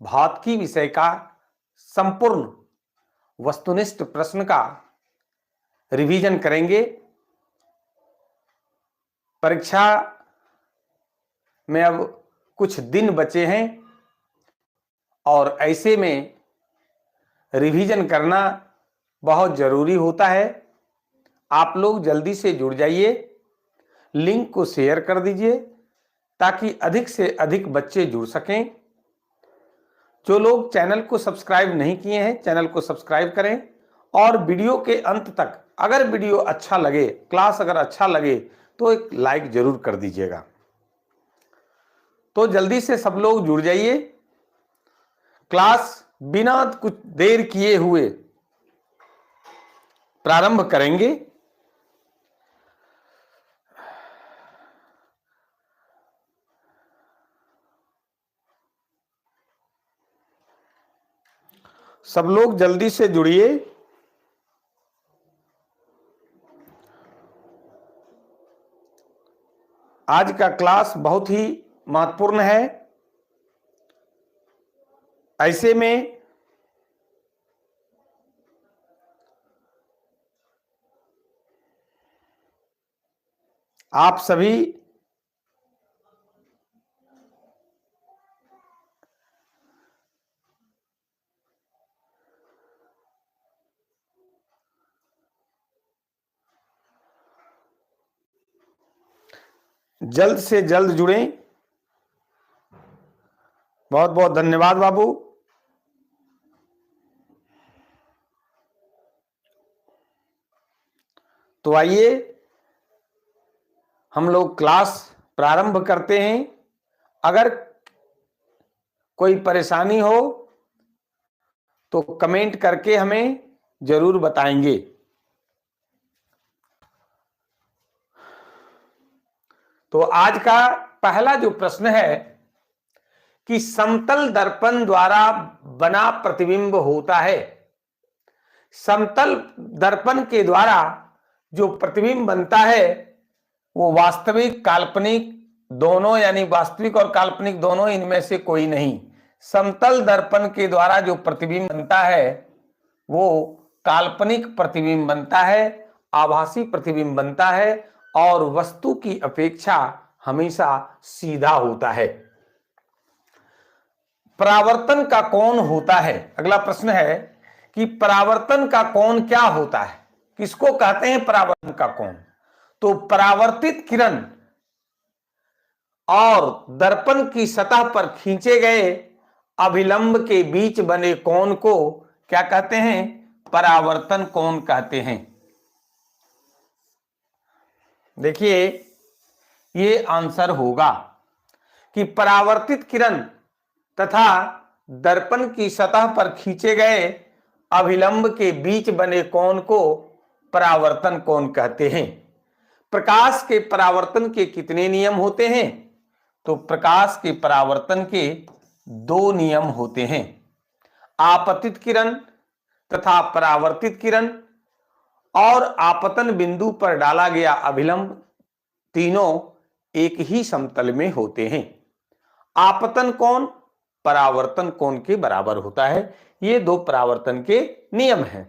भौतिकी विषय का संपूर्ण वस्तुनिष्ठ प्रश्न का रिवीजन करेंगे। परीक्षा में अब कुछ दिन बचे हैं और ऐसे में रिवीजन करना बहुत जरूरी होता है। आप लोग जल्दी से जुड़ जाइए, लिंक को शेयर कर दीजिए ताकि अधिक से अधिक बच्चे जुड़ सकें। जो लोग चैनल को सब्सक्राइब नहीं किए हैं, चैनल को सब्सक्राइब करें और वीडियो के अंत तक अगर वीडियो अच्छा लगे, क्लास अगर अच्छा लगे तो एक लाइक जरूर कर दीजिएगा। तो जल्दी से सब लोग जुड़ जाइए। क्लास बिना कुछ देर किए हुए प्रारंभ करेंगे। सब लोग जल्दी से जुड़िए। आज का क्लास बहुत ही महत्वपूर्ण है। ऐसे में आप सभी जल्द से जल्द जुड़ें। बहुत बहुत धन्यवाद बाबू। तो आइए हम लोग क्लास प्रारंभ करते हैं। अगर कोई परेशानी हो तो कमेंट करके हमें जरूर बताएंगे। तो आज का पहला जो प्रश्न है कि समतल दर्पण द्वारा बना प्रतिबिंब होता है। समतल दर्पण के द्वारा जो प्रतिबिंब बनता है वो वास्तविक काल्पनिक दोनों, यानी वास्तविक और काल्पनिक दोनों, इनमें से कोई नहीं। समतल दर्पण के द्वारा जो प्रतिबिंब बनता है वो काल्पनिक प्रतिबिंब बनता है, आभासी प्रतिबिंब बनता है और वस्तु की अपेक्षा हमेशा सीधा होता है। परावर्तन का कोण होता है। अगला प्रश्न है कि परावर्तन का कोण क्या होता है, किसको कहते हैं परावर्तन का कोण? तो परावर्तित किरण और दर्पण की सतह पर खींचे गए अभिलंब के बीच बने कोण को क्या कहते हैं? परावर्तन कोण कहते हैं। देखिए ये आंसर होगा कि परावर्तित किरण तथा दर्पण की सतह पर खींचे गए अभिलंब के बीच बने कोण को परावर्तन कोण कहते हैं। प्रकाश के परावर्तन के कितने नियम होते हैं? तो प्रकाश के परावर्तन के दो नियम होते हैं, आपतित किरण तथा परावर्तित किरण। और आपतन बिंदु पर डाला गया अभिलंब तीनों एक ही समतल में होते हैं। आपतन कोण परावर्तन कोण के बराबर होता है। ये दो परावर्तन के नियम हैं।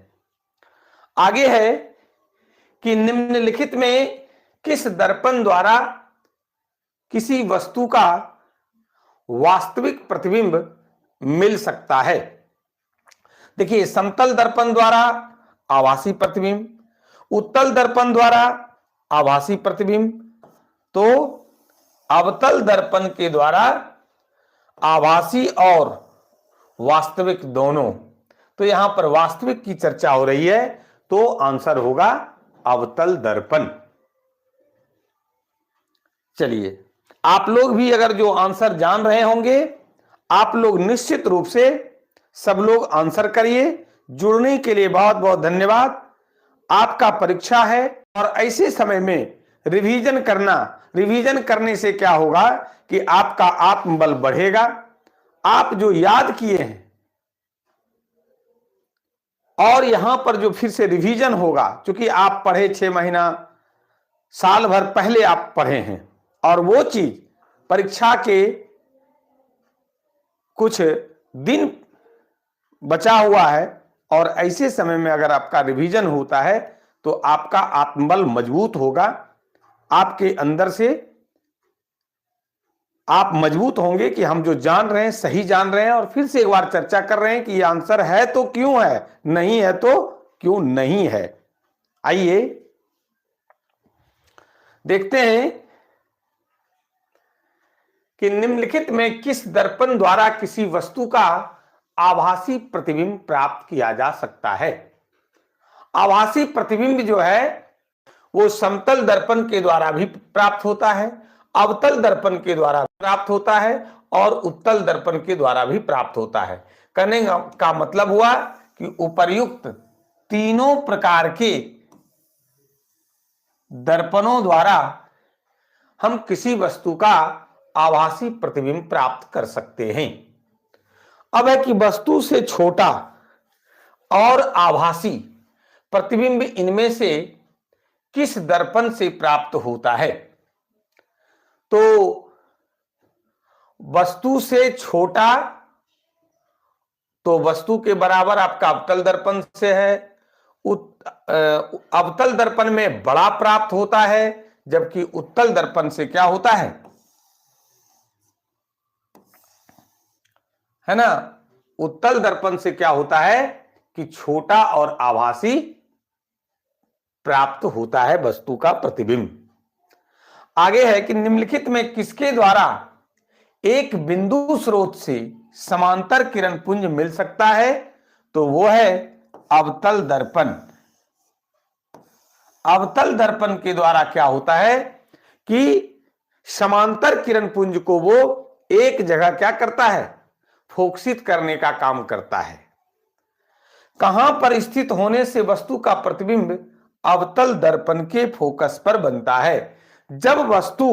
आगे है कि निम्नलिखित में किस दर्पण द्वारा किसी वस्तु का वास्तविक प्रतिबिंब मिल सकता है? देखिए, समतल दर्पण द्वारा आभासी प्रतिबिंब, उत्तल दर्पण द्वारा आभासी प्रतिबिंब, तो अवतल दर्पण के द्वारा आभासी और वास्तविक दोनों। तो यहां पर वास्तविक की चर्चा हो रही है, तो आंसर होगा अवतल दर्पण। चलिए, आप लोग भी अगर जो आंसर जान रहे होंगे, आप लोग निश्चित रूप से सब लोग आंसर करिए। जुड़ने के लिए बहुत बहुत धन्यवाद। आपका परीक्षा है और ऐसे समय में रिवीजन करना, रिवीजन करने से क्या होगा कि आपका आत्मबल बढ़ेगा। आप जो याद किए हैं और यहां पर जो फिर से रिवीजन होगा, क्योंकि आप पढ़े 6 महीना साल भर पहले आप पढ़े हैं और वो चीज परीक्षा के कुछ दिन बचा हुआ है और ऐसे समय में अगर आपका रिवीजन होता है तो आपका आत्मबल मजबूत होगा, आपके अंदर से आप मजबूत होंगे कि हम जो जान रहे हैं सही जान रहे हैं, और फिर से एक बार चर्चा कर रहे हैं कि ये आंसर है तो क्यों है, नहीं है तो क्यों नहीं है। आइए देखते हैं कि निम्नलिखित में किस दर्पण द्वारा किसी वस्तु का आभासी प्रतिबिंब प्राप्त किया जा सकता है। आभासी प्रतिबिंब जो है वो समतल दर्पण के द्वारा भी प्राप्त होता है, अवतल दर्पण के द्वारा प्राप्त होता है और उत्तल दर्पण के द्वारा भी प्राप्त होता है। कहने का मतलब हुआ कि उपर्युक्त तीनों प्रकार के दर्पणों द्वारा हम किसी वस्तु का आभासी प्रतिबिंब प्राप्त कर सकते हैं। अब है कि वस्तु से छोटा और आभासी प्रतिबिंब इनमें से किस दर्पण से प्राप्त होता है। तो वस्तु से छोटा तो वस्तु के बराबर आपका अवतल दर्पण से है, अवतल दर्पण में बड़ा प्राप्त होता है, जबकि उत्तल दर्पण से क्या होता है ना, उत्तल दर्पण से क्या होता है कि छोटा और आभासी प्राप्त होता है वस्तु का प्रतिबिंब। आगे है कि निम्नलिखित में किसके द्वारा एक बिंदु स्रोत से समांतर किरण पुंज मिल सकता है। तो वो है अवतल दर्पण। अवतल दर्पण के द्वारा क्या होता है कि समांतर किरण पुंज को वो एक जगह क्या करता है, फोकसित करने का काम करता है। कहां पर स्थित होने से वस्तु का प्रतिबिंब अवतल दर्पण के फोकस पर बनता है। जब वस्तु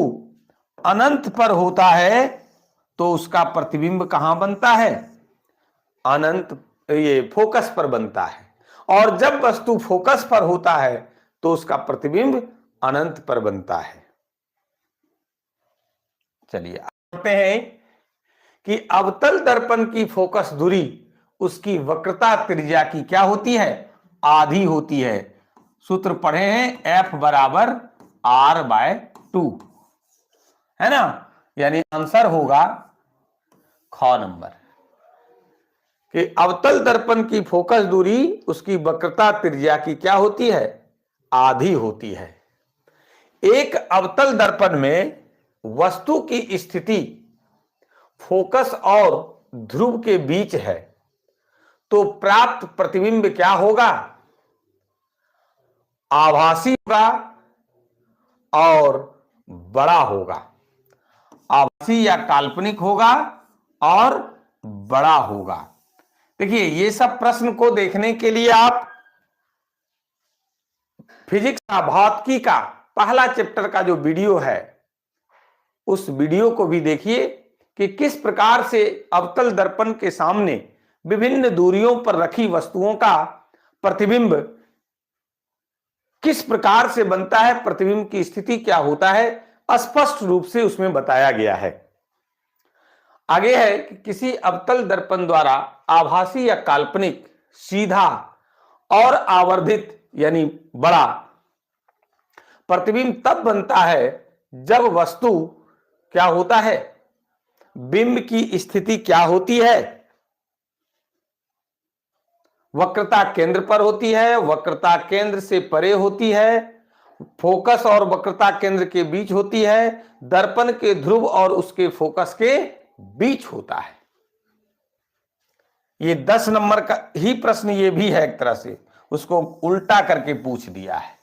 अनंत पर होता है तो उसका प्रतिबिंब कहां बनता है, अनंत ये फोकस पर बनता है, और जब वस्तु फोकस पर होता है तो उसका प्रतिबिंब अनंत पर बनता है। चलिए आते हैं कि अवतल दर्पण की फोकस दूरी उसकी वक्रता त्रिज्या की क्या होती है, आधी होती है। सूत्र पढ़े हैं F बराबर R/2, है ना। यानी आंसर होगा ख नंबर कि अवतल दर्पण की फोकस दूरी उसकी वक्रता त्रिज्या की क्या होती है, आधी होती है। एक अवतल दर्पण में वस्तु की स्थिति फोकस और ध्रुव के बीच है तो प्राप्त प्रतिबिंब क्या होगा, आभासी होगा और बड़ा होगा। आभासी या काल्पनिक होगा और बड़ा होगा। देखिए ये सब प्रश्न को देखने के लिए आप फिजिक्स का भौतिकी का पहला चैप्टर का जो वीडियो है उस वीडियो को भी देखिए कि किस प्रकार से अवतल दर्पण के सामने विभिन्न दूरियों पर रखी वस्तुओं का प्रतिबिंब किस प्रकार से बनता है, प्रतिबिंब की स्थिति क्या होता है, स्पष्ट रूप से उसमें बताया गया है। आगे है कि किसी अवतल दर्पण द्वारा आभासी या काल्पनिक, सीधा और आवर्धित यानी बड़ा प्रतिबिंब तब बनता है जब वस्तु क्या होता है, बिंब की स्थिति क्या होती है, वक्रता केंद्र पर होती है, वक्रता केंद्र से परे होती है, फोकस और वक्रता केंद्र के बीच होती है, दर्पण के ध्रुव और उसके फोकस के बीच होता है। ये 10 नंबर का ही प्रश्न ये भी है, एक तरह से उसको उल्टा करके पूछ दिया है।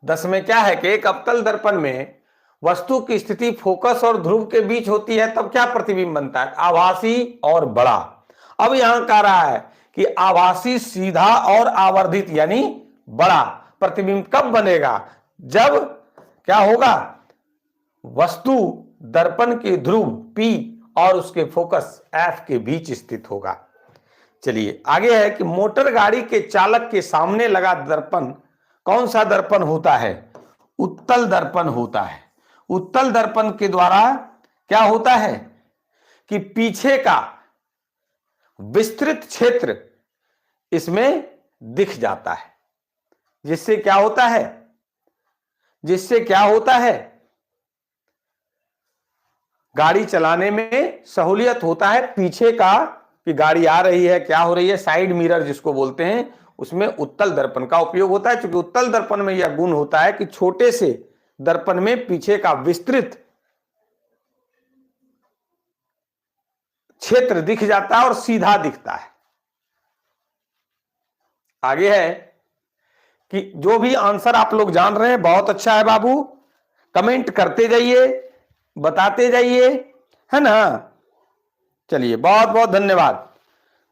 10 में क्या है कि एक अवतल दर्पण में वस्तु की स्थिति फोकस और ध्रुव के बीच होती है, तब क्या प्रतिबिंब बनता है, आभासी और बड़ा। अब यहां कह रहा है कि आभासी, सीधा और आवर्धित यानी बड़ा प्रतिबिंब कब बनेगा, जब क्या होगा, वस्तु दर्पण के ध्रुव P और उसके फोकस F के बीच स्थित होगा। चलिए आगे है कि मोटर गाड़ी के चालक के सामने लगा दर्पण कौन सा दर्पण होता है, उत्तल दर्पण होता है। उत्तल दर्पण के द्वारा क्या होता है कि पीछे का विस्तृत क्षेत्र इसमें दिख जाता है, जिससे क्या होता है, जिससे क्या होता है, गाड़ी चलाने में सहूलियत होता है। पीछे का कि गाड़ी आ रही है, क्या हो रही है, साइड मिरर जिसको बोलते हैं, उसमें उत्तल दर्पण का उपयोग होता है। क्योंकि उत्तल दर्पण में यह गुण होता है कि छोटे से दर्पण में पीछे का विस्तृत क्षेत्र दिख जाता है और सीधा दिखता है। आगे है कि जो भी आंसर आप लोग जान रहे हैं बहुत अच्छा है बाबू, कमेंट करते जाइए, बताते जाइए, है ना। चलिए बहुत बहुत धन्यवाद,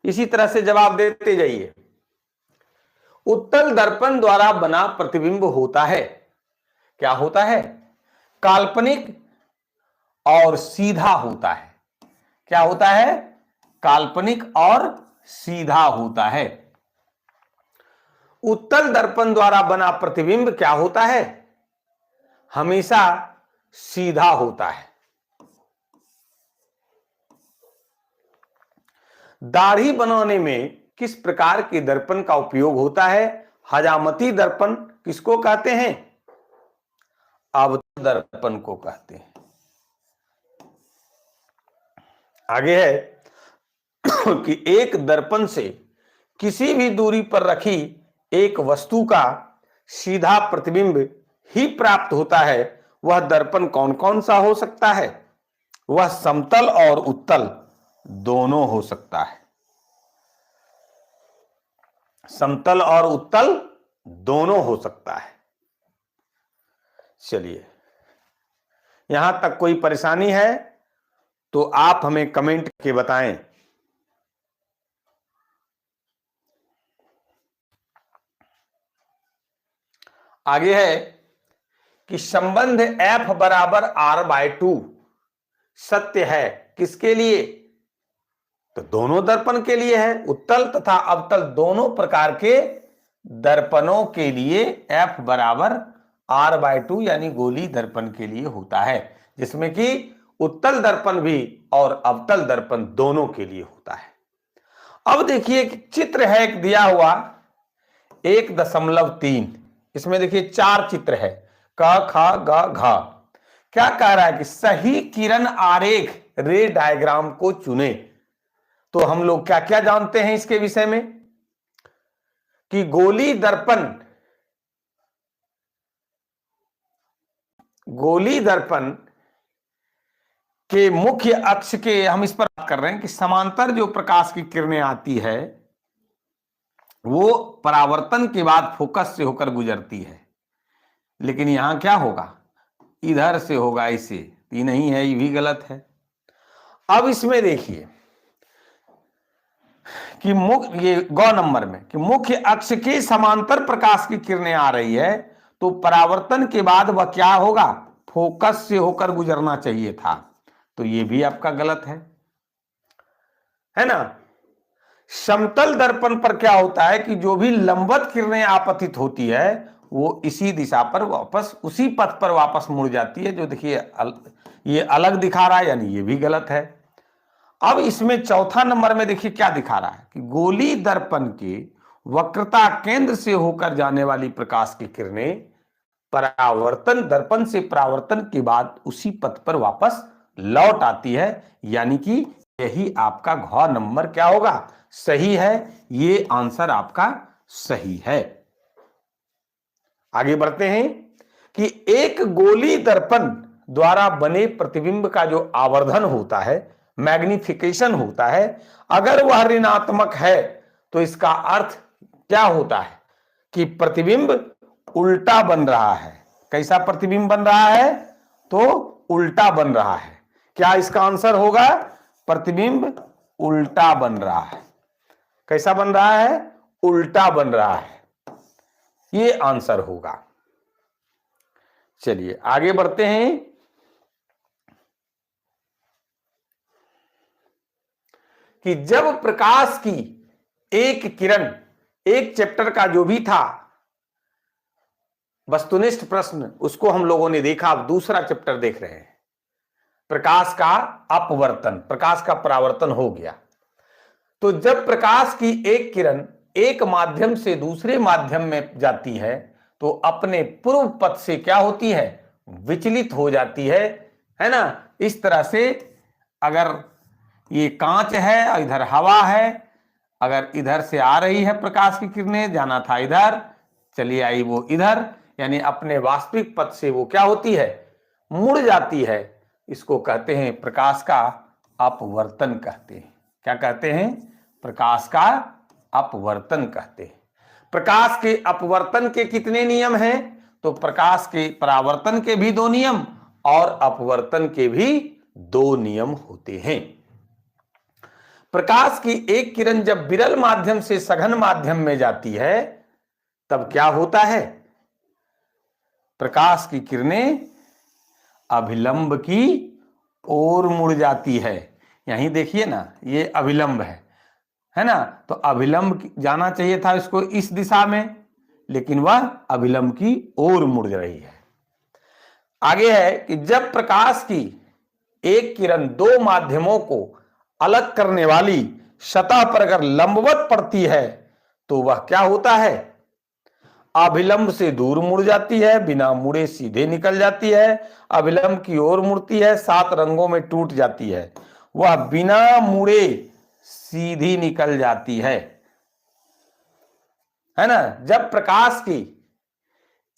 इसी तरह से जवाब देते जाइए। उत्तल दर्पण द्वारा बना प्रतिबिंब होता है, क्या होता है, काल्पनिक और सीधा होता है। क्या होता है, काल्पनिक और सीधा होता है। उत्तल दर्पण द्वारा बना प्रतिबिंब क्या होता है, हमेशा सीधा होता है। दाढ़ी बनाने में किस प्रकार के दर्पण का उपयोग होता है, हजामती दर्पण किसको कहते हैं, अवतल दर्पण को कहते हैं। आगे है कि एक दर्पण से किसी भी दूरी पर रखी एक वस्तु का सीधा प्रतिबिंब ही प्राप्त होता है, वह दर्पण कौन कौन सा हो सकता है, वह समतल और उत्तल दोनों हो सकता है। समतल और उत्तल दोनों हो सकता है। चलिए, यहां तक कोई परेशानी है तो आप हमें कमेंट करके बताएं। आगे है कि संबंध F बराबर R/2 सत्य है किसके लिए, तो दोनों दर्पण के लिए है, उत्तल तथा अवतल दोनों प्रकार के दर्पणों के लिए F बराबर R/2 यानी गोली दर्पण के लिए होता है, जिसमें कि उत्तल दर्पण भी और अवतल दर्पण दोनों के लिए होता है। अब देखिए चित्र है एक दिया हुआ 1.3, इसमें देखिए 4 चित्र है, क ख ग घ। क्या कह रहा है कि सही किरण आरेख रे डायग्राम को चुने। तो हम लोग क्या क्या जानते हैं इसके विषय में कि गोली दर्पण के मुख्य अक्ष के, हम इस पर बात कर रहे हैं कि समांतर जो प्रकाश की किरणें आती है वो परावर्तन के बाद फोकस से होकर गुजरती है, लेकिन यहां क्या होगा, इधर से होगा, इसे ये नहीं है, ये भी गलत है। अब इसमें देखिए कि ये गौ नंबर में कि मुख्य अक्ष के समांतर प्रकाश की किरणें आ रही है, तो परावर्तन के बाद वह क्या होगा, फोकस से होकर गुजरना चाहिए था, तो ये भी आपका गलत है ना। समतल दर्पण पर क्या होता है कि जो भी लंबवत किरणें आपतित होती है वो इसी दिशा पर वापस, उसी पथ पर वापस मुड़ जाती है, जो देखिए ये अलग दिखा रहा है, यानी ये भी गलत है। अब इसमें चौथा नंबर में देखिए क्या दिखा रहा है कि गोली दर्पण के वक्रता केंद्र से होकर जाने वाली प्रकाश की किरणें परावर्तन, दर्पण से परावर्तन के बाद उसी पथ पर वापस लौट आती है, यानी कि यही आपका घ नंबर क्या होगा, सही है। ये आंसर आपका सही है। आगे बढ़ते हैं कि एक गोली दर्पण द्वारा बने प्रतिबिंब का जो आवर्धन होता है, मैग्निफिकेशन होता है, अगर वह ऋणात्मक है तो इसका अर्थ क्या होता है कि प्रतिबिंब उल्टा बन रहा है। कैसा प्रतिबिंब बन रहा है, तो उल्टा बन रहा है। क्या इसका आंसर होगा, प्रतिबिंब उल्टा बन रहा है। कैसा बन रहा है, उल्टा बन रहा है, ये आंसर होगा। चलिए आगे बढ़ते हैं कि जब प्रकाश की एक किरण, एक चैप्टर का जो भी था वस्तुनिष्ठ प्रश्न, उसको हम लोगों ने देखा, अब दूसरा चैप्टर देख रहे हैं। प्रकाश का अपवर्तन, प्रकाश का परावर्तन हो गया। तो जब प्रकाश की एक किरण एक माध्यम से दूसरे माध्यम में जाती है तो अपने पूर्व पथ से क्या होती है, विचलित हो जाती है ना। इस तरह से अगर ये कांच है और इधर हवा है, अगर इधर से आ रही है प्रकाश की किरणें, जाना था इधर, चली आई वो इधर, यानी अपने वास्तविक पथ से वो क्या होती है, मुड़ जाती है। इसको कहते हैं प्रकाश का अपवर्तन कहते हैं। क्या कहते हैं, प्रकाश का अपवर्तन कहते हैं। प्रकाश के अपवर्तन के कितने नियम हैं, तो प्रकाश के परावर्तन के भी 2 नियम और अपवर्तन के भी 2 नियम होते हैं। प्रकाश की एक किरण जब विरल माध्यम से सघन माध्यम में जाती है तब क्या होता है, प्रकाश की किरणें अभिलंब की ओर मुड़ जाती है। यहीं देखिए ना, ये अभिलंब है ना, तो अभिलंब जाना चाहिए था इसको इस दिशा में, लेकिन वह अभिलंब की ओर मुड़ रही है। आगे है कि जब प्रकाश की एक किरण 2 माध्यमों को अलग करने वाली सतह पर अगर लंबवत पड़ती है तो वह क्या होता है, अभिलंब से दूर मुड़ जाती है, बिना मुड़े सीधे निकल जाती है, अभिलंब की ओर मुड़ती है, 7 रंगों में टूट जाती है, वह बिना मुड़े सीधी निकल जाती है ना। जब प्रकाश की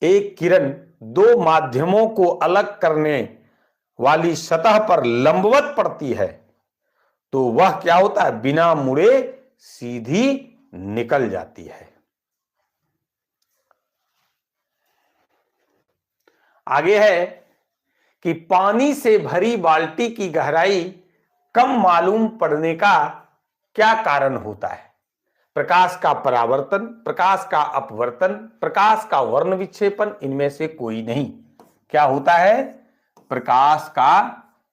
एक किरण 2 माध्यमों को अलग करने वाली सतह पर लंबवत पड़ती है तो वह क्या होता है, बिना मुड़े सीधी निकल जाती है। आगे है कि पानी से भरी बाल्टी की गहराई कम मालूम पड़ने का क्या कारण होता है। प्रकाश का परावर्तन, प्रकाश का अपवर्तन, प्रकाश का वर्ण विक्षेपन, इनमें से कोई नहीं। क्या होता है, प्रकाश का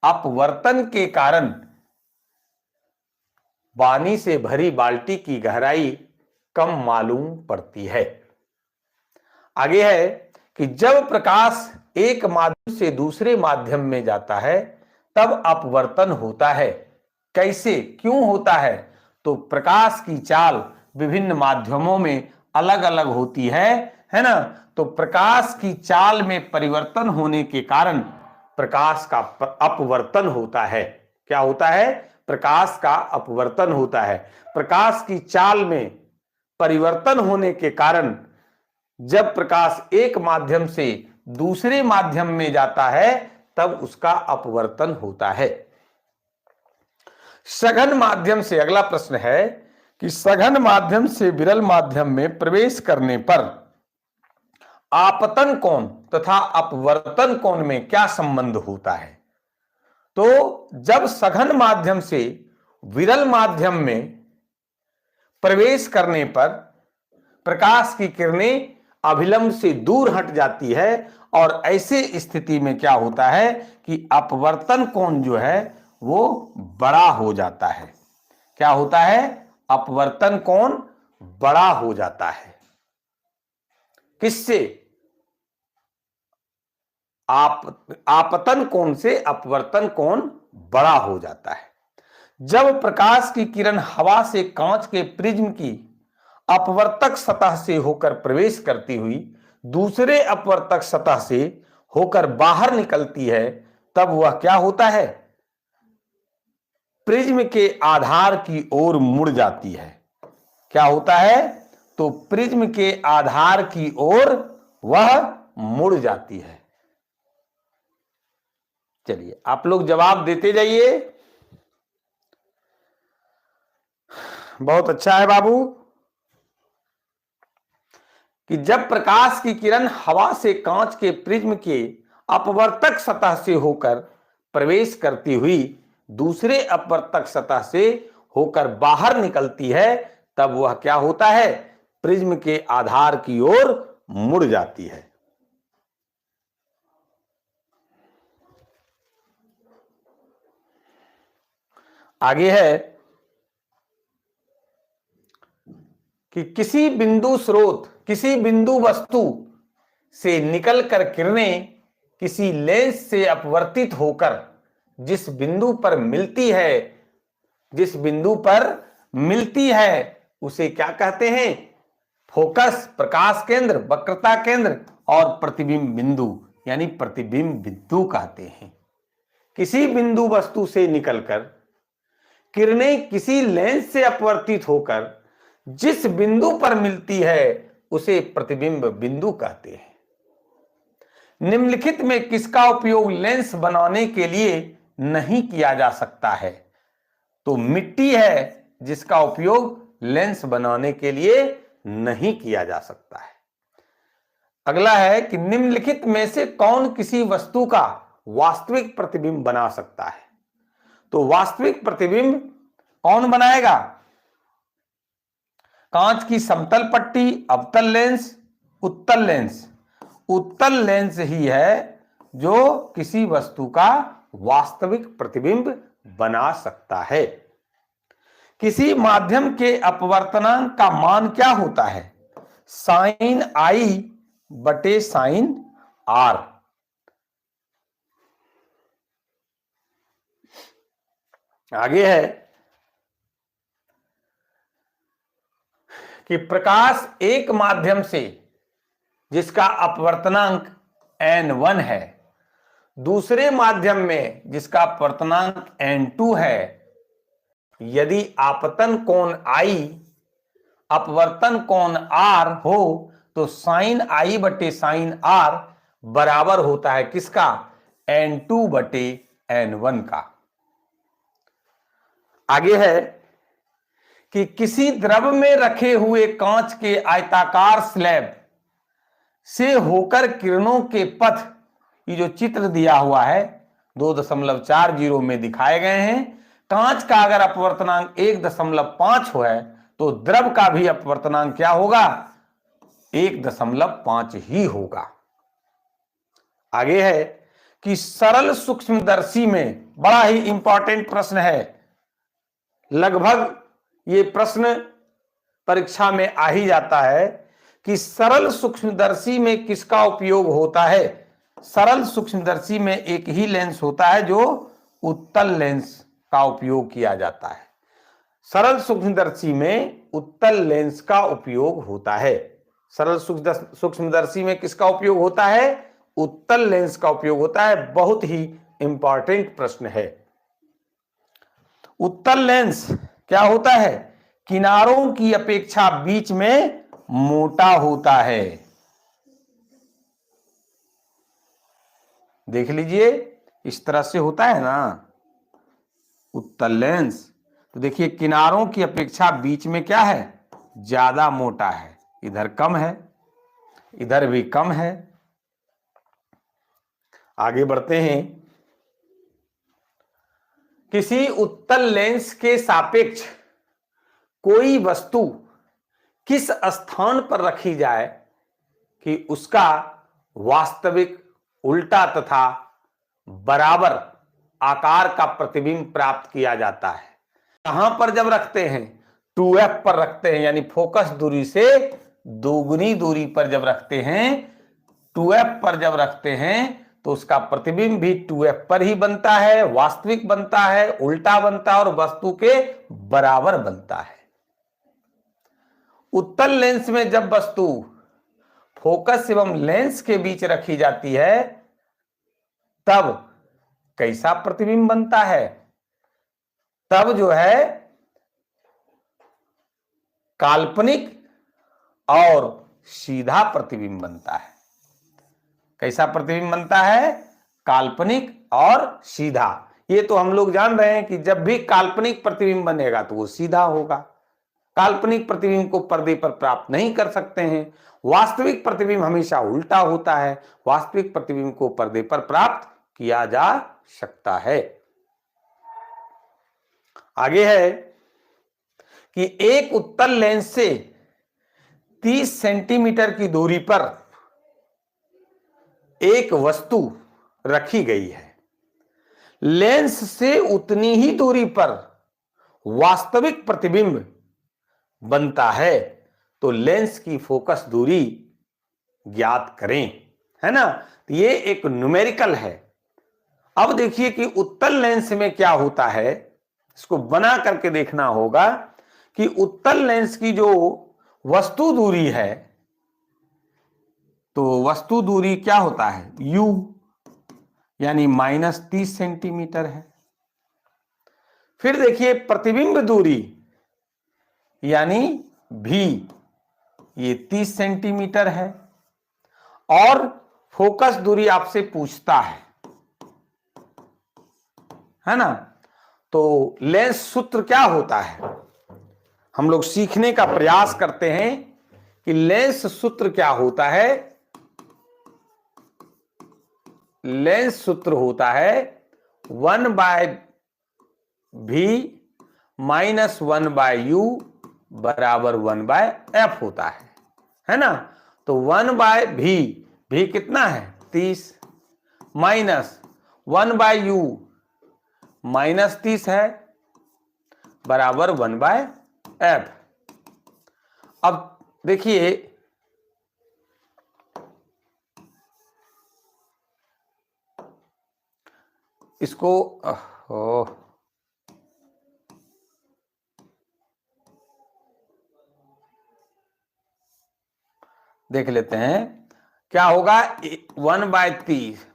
अपवर्तन के कारण पानी से भरी बाल्टी की गहराई कम मालूम पड़ती है। आगे है कि जब प्रकाश एक माध्यम से दूसरे माध्यम में जाता है तब अपवर्तन होता है। कैसे, क्यों होता है, तो प्रकाश की चाल विभिन्न माध्यमों में अलग अलग होती है ना। तो प्रकाश की चाल में परिवर्तन होने के कारण प्रकाश का अपवर्तन होता है। क्या होता है, प्रकाश का अपवर्तन होता है। प्रकाश की चाल में परिवर्तन होने के कारण जब प्रकाश एक माध्यम से दूसरे माध्यम में जाता है तब उसका अपवर्तन होता है। सघन माध्यम से, अगला प्रश्न है कि सघन माध्यम से विरल माध्यम में प्रवेश करने पर आपतन कोण तथा अपवर्तन कोण में क्या संबंध होता है। तो जब सघन माध्यम से विरल माध्यम में प्रवेश करने पर प्रकाश की किरणें अभिलंब से दूर हट जाती है और ऐसे स्थिति में क्या होता है कि अपवर्तन कोण जो है वो बड़ा हो जाता है। क्या होता है, अपवर्तन कोण बड़ा हो जाता है। किससे, आपतन कोण से अपवर्तन कोण बड़ा हो जाता है। जब प्रकाश की किरण हवा से कांच के प्रिज्म की अपवर्तक सतह से होकर प्रवेश करती हुई दूसरे अपवर्तक सतह से होकर बाहर निकलती है तब वह क्या होता है, प्रिज्म के आधार की ओर मुड़ जाती है। क्या होता है, तो प्रिज्म के आधार की ओर वह मुड़ जाती है। चलिए आप लोग जवाब देते जाइए। बहुत अच्छा है बाबू। कि जब प्रकाश की किरण हवा से कांच के प्रिज्म के अपवर्तक सतह से होकर प्रवेश करती हुई दूसरे अपवर्तक सतह से होकर बाहर निकलती है तब वह क्या होता है, प्रिज्म के आधार की ओर मुड़ जाती है। आगे है कि किसी बिंदु स्रोत, किसी बिंदु वस्तु से निकलकर किरणें किसी लेंस से अपवर्तित होकर जिस बिंदु पर मिलती है, जिस बिंदु पर मिलती है उसे क्या कहते हैं? फोकस, प्रकाश केंद्र, वक्रता केंद्र और प्रतिबिंब बिंदु यानी प्रतिबिंब बिंदु कहते हैं। किसी बिंदु वस्तु से निकलकर किरणें किसी लेंस से अपवर्तित होकर जिस बिंदु पर मिलती है उसे प्रतिबिंब बिंदु कहते हैं। निम्नलिखित में किसका उपयोग लेंस बनाने के लिए नहीं किया जा सकता है? तो मिट्टी है जिसका उपयोग लेंस बनाने के लिए नहीं किया जा सकता है। अगला है कि निम्नलिखित में से कौन किसी वस्तु का वास्तविक प्रतिबिंब बना सकता है? तो वास्तविक प्रतिबिंब कौन बनाएगा? कांच की समतल पट्टी, अवतल लेंस, उत्तल लेंस। उत्तल लेंस ही है जो किसी वस्तु का वास्तविक प्रतिबिंब बना सकता है। किसी माध्यम के अपवर्तनांक का मान क्या होता है? साइन आई बटे साइन आर। आगे है कि प्रकाश एक माध्यम से जिसका अपवर्तनांक n1 है, दूसरे माध्यम में जिसका अपवर्तनांक n2 है, यदि आपतन कोण I अपवर्तन कोण R हो तो साइन आई बटे साइन R बराबर होता है किसका? n2 बटे n1 का। आगे है कि किसी द्रव में रखे हुए कांच के आयताकार स्लैब से होकर किरणों के पथ, ये जो चित्र दिया हुआ है 2.40 में दिखाए गए हैं, कांच का अगर अपवर्तनांक 1.5 है तो द्रव का भी अपवर्तनांक क्या होगा? 1.5 ही होगा। आगे है कि सरल सूक्ष्मदर्शी में, बड़ा ही इंपॉर्टेंट प्रश्न है, लगभग ये प्रश्न परीक्षा में आ ही जाता है कि सरल सूक्ष्मदर्शी में किसका उपयोग होता है? सरल सूक्ष्मदर्शी में एक ही लेंस होता है जो उत्तल लेंस का उपयोग किया जाता है। सरल सूक्ष्मदर्शी में उत्तल लेंस का उपयोग होता है। सरल सूक्ष्मदर्शी में किसका उपयोग होता है? उत्तल लेंस का उपयोग होता है। बहुत ही इंपॉर्टेंट प्रश्न है। उत्तल लेंस क्या होता है? किनारों की अपेक्षा बीच में मोटा होता है। देख लीजिए, इस तरह से होता है ना उत्तल लेंस। तो देखिए किनारों की अपेक्षा बीच में क्या है? ज्यादा मोटा है। इधर कम है, इधर भी कम है। आगे बढ़ते हैं। किसी उत्तल लेंस के सापेक्ष कोई वस्तु किस स्थान पर रखी जाए कि उसका वास्तविक उल्टा तथा बराबर आकार का प्रतिबिंब प्राप्त किया जाता है? कहां पर जब रखते हैं? 2f पर रखते हैं, यानी फोकस दूरी से दोगुनी दूरी पर जब रखते हैं, 2f पर जब रखते हैं तो उसका प्रतिबिंब भी 2f पर ही बनता है, वास्तविक बनता है, उल्टा बनता है और वस्तु के बराबर बनता है। उत्तल लेंस में जब वस्तु फोकस एवं लेंस के बीच रखी जाती है तब कैसा प्रतिबिंब बनता है? तब जो है काल्पनिक और सीधा प्रतिबिंब बनता है। कैसा प्रतिबिंब बनता है? काल्पनिक और सीधा। ये तो हम लोग जान रहे हैं कि जब भी काल्पनिक प्रतिबिंब बनेगा तो वो सीधा होगा। काल्पनिक प्रतिबिंब को पर्दे पर प्राप्त नहीं कर सकते हैं। वास्तविक प्रतिबिंब हमेशा उल्टा होता है। वास्तविक प्रतिबिंब को पर्दे पर प्राप्त किया जा सकता है। आगे है कि एक उत्तल लेंस से 30 सेंटीमीटर की दूरी पर एक वस्तु रखी गई है। लेंस से उतनी ही दूरी पर वास्तविक प्रतिबिंब बनता है, तो लेंस की फोकस दूरी ज्ञात करें, है ना। तो ये एक न्यूमेरिकल है अब देखिए कि उत्तल लेंस में क्या होता है, इसको बना करके देखना होगा कि उत्तल लेंस की जो वस्तु दूरी है, तो वस्तु दूरी क्या होता है, u, यानी -30 सेंटीमीटर है। फिर देखिए प्रतिबिंब दूरी यानी v, ये 30 सेंटीमीटर है। और फोकस दूरी आपसे पूछता है ना, तो लेंस सूत्र क्या होता है, हम लोग सीखने का प्रयास करते हैं कि लेंस सूत्र क्या होता है। लेंस सूत्र होता है 1/v - 1/u बराबर 1/f होता है ना। तो 1/v, v कितना है 30, माइनस 1/u -30 है बराबर 1/f। अब देखिए इसको देख लेते हैं क्या होगा। 1/30,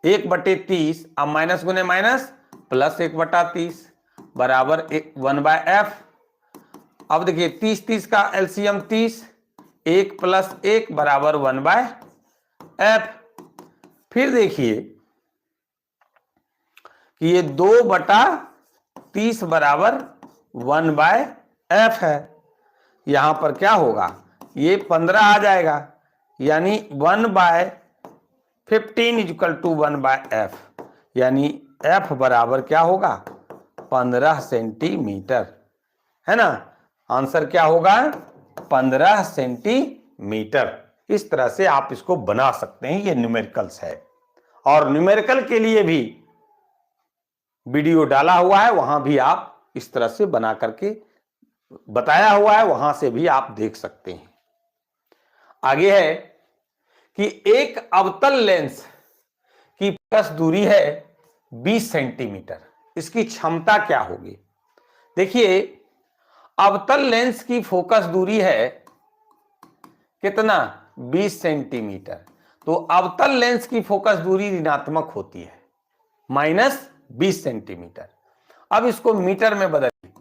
1/30, अब माइनस गुने माइनस प्लस 1/30 बराबर 1/f। अब देखिए 30 का एलसीएम 30, 1 + 1 बराबर 1/f। फिर देखिए कि ये 2/30 बराबर 1/f है। यहां पर क्या होगा, ये 15 आ जाएगा, यानी 1/15 = 1/f, यानी f बराबर क्या होगा 15 सेंटीमीटर, है ना। आंसर क्या होगा 15 सेंटीमीटर। इस तरह से आप इसको बना सकते हैं, ये न्यूमेरिकल्स है। और न्यूमेरिकल के लिए भी वीडियो डाला हुआ है, वहां भी आप इस तरह से बना करके बताया हुआ है, वहां से भी आप देख सकते हैं। आगे है कि एक अवतल लेंस की फोकस दूरी है 20 सेंटीमीटर, इसकी क्षमता क्या होगी। देखिए अवतल लेंस की फोकस दूरी है कितना 20 सेंटीमीटर, तो अवतल लेंस की फोकस दूरी ऋणात्मक होती है -20 सेंटीमीटर। अब इसको मीटर में बदलिए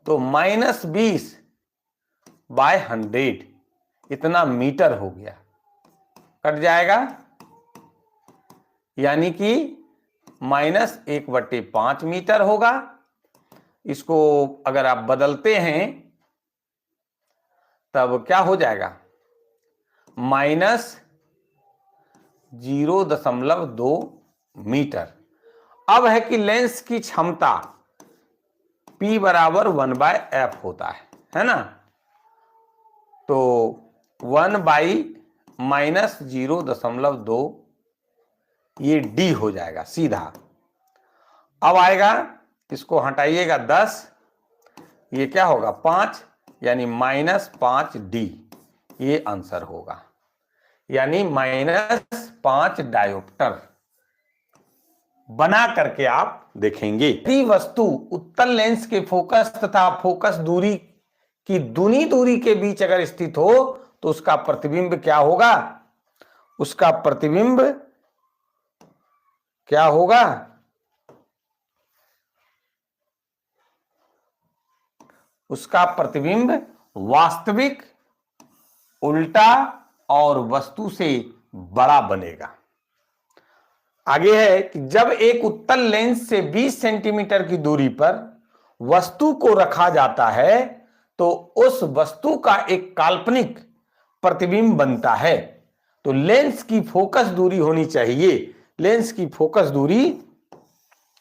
तो -20/100 इतना मीटर हो गया, कट जाएगा, यानी कि -1/5 मीटर होगा। इसको अगर आप बदलते हैं तब क्या हो जाएगा -0.2 मीटर। अब है कि लेंस की क्षमता P बराबर 1/f होता है ना। तो 1/-0.2 ये D हो जाएगा सीधा। अब आएगा, इसको हटाइएगा 10, ये क्या होगा 5, यानी -5D ये आंसर होगा, यानी -5 डायोप्टर। बना करके आप देखेंगे। यदि वस्तु उत्तल लेंस के फोकस तथा फोकस दूरी की दूनी दूरी के बीच अगर स्थित हो तो उसका प्रतिबिंब क्या होगा, उसका प्रतिबिंब क्या होगा, उसका प्रतिबिंब वास्तविक, उल्टा और वस्तु से बड़ा बनेगा। आगे है कि जब एक उत्तल लेंस से 20 सेंटीमीटर की दूरी पर वस्तु को रखा जाता है तो उस वस्तु का एक काल्पनिक प्रतिबिंब बनता है। तो लेंस की फोकस दूरी होनी चाहिए, लेंस की फोकस दूरी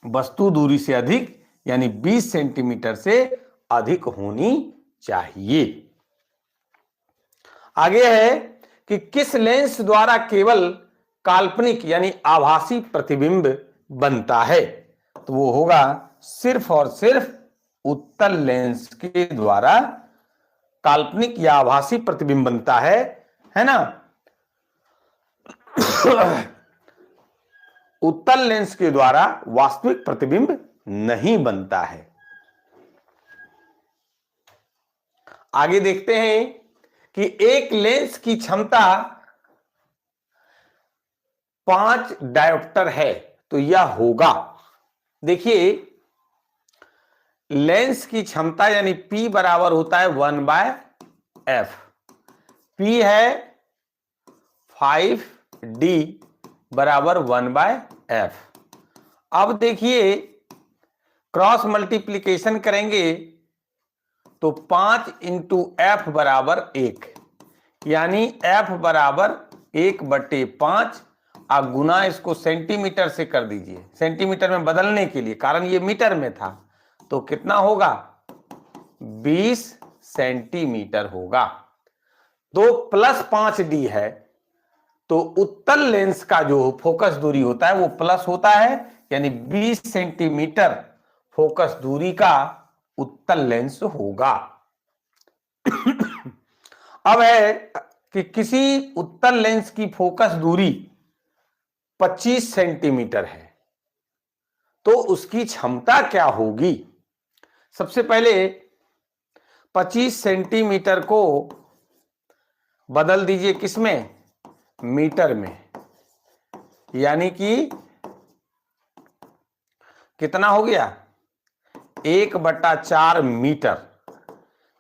वस्तु दूरी से अधिक यानी 20 सेंटीमीटर से अधिक होनी चाहिए। आगे है कि किस लेंस द्वारा केवल काल्पनिक यानी आभासी प्रतिबिंब बनता है, तो वो होगा सिर्फ और सिर्फ उत्तल लेंस के द्वारा काल्पनिक या आभासी प्रतिबिंब बनता है ना। उत्तल लेंस के द्वारा वास्तविक प्रतिबिंब नहीं बनता है। आगे देखते हैं कि एक लेंस की क्षमता 5 डायोप्टर है तो यह होगा, देखिए लेंस की क्षमता यानी P बराबर होता है 1/f। P है 5D बराबर 1/f। अब देखिए क्रॉस मल्टीप्लीकेशन करेंगे तो 5 इंटू f बराबर 1, यानी f बराबर 1/5। आप गुना इसको सेंटीमीटर से कर दीजिए, सेंटीमीटर में बदलने के लिए, कारण ये मीटर में था, तो कितना होगा 20 सेंटीमीटर होगा। तो प्लस 5D है तो उत्तल लेंस का जो फोकस दूरी होता है वो प्लस होता है, यानी 20 सेंटीमीटर फोकस दूरी का उत्तल लेंस होगा। अब है कि किसी उत्तल लेंस की फोकस दूरी 25 सेंटीमीटर है तो उसकी क्षमता क्या होगी। सबसे पहले 25 सेंटीमीटर को बदल दीजिए किसमें, मीटर में, यानी कि कितना हो गया 1/4 मीटर,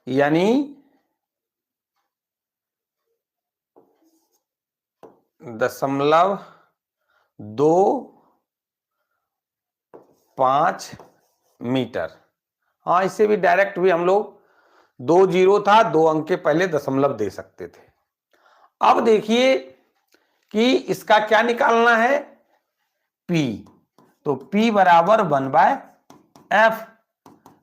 यानी 0.25 मीटर। हाँ, इससे भी डायरेक्ट भी हम लोग 2 जीरो था, 2 अंक के पहले दशमलव दे सकते थे। अब देखिए कि इसका क्या निकालना है P, तो P बराबर 1/f,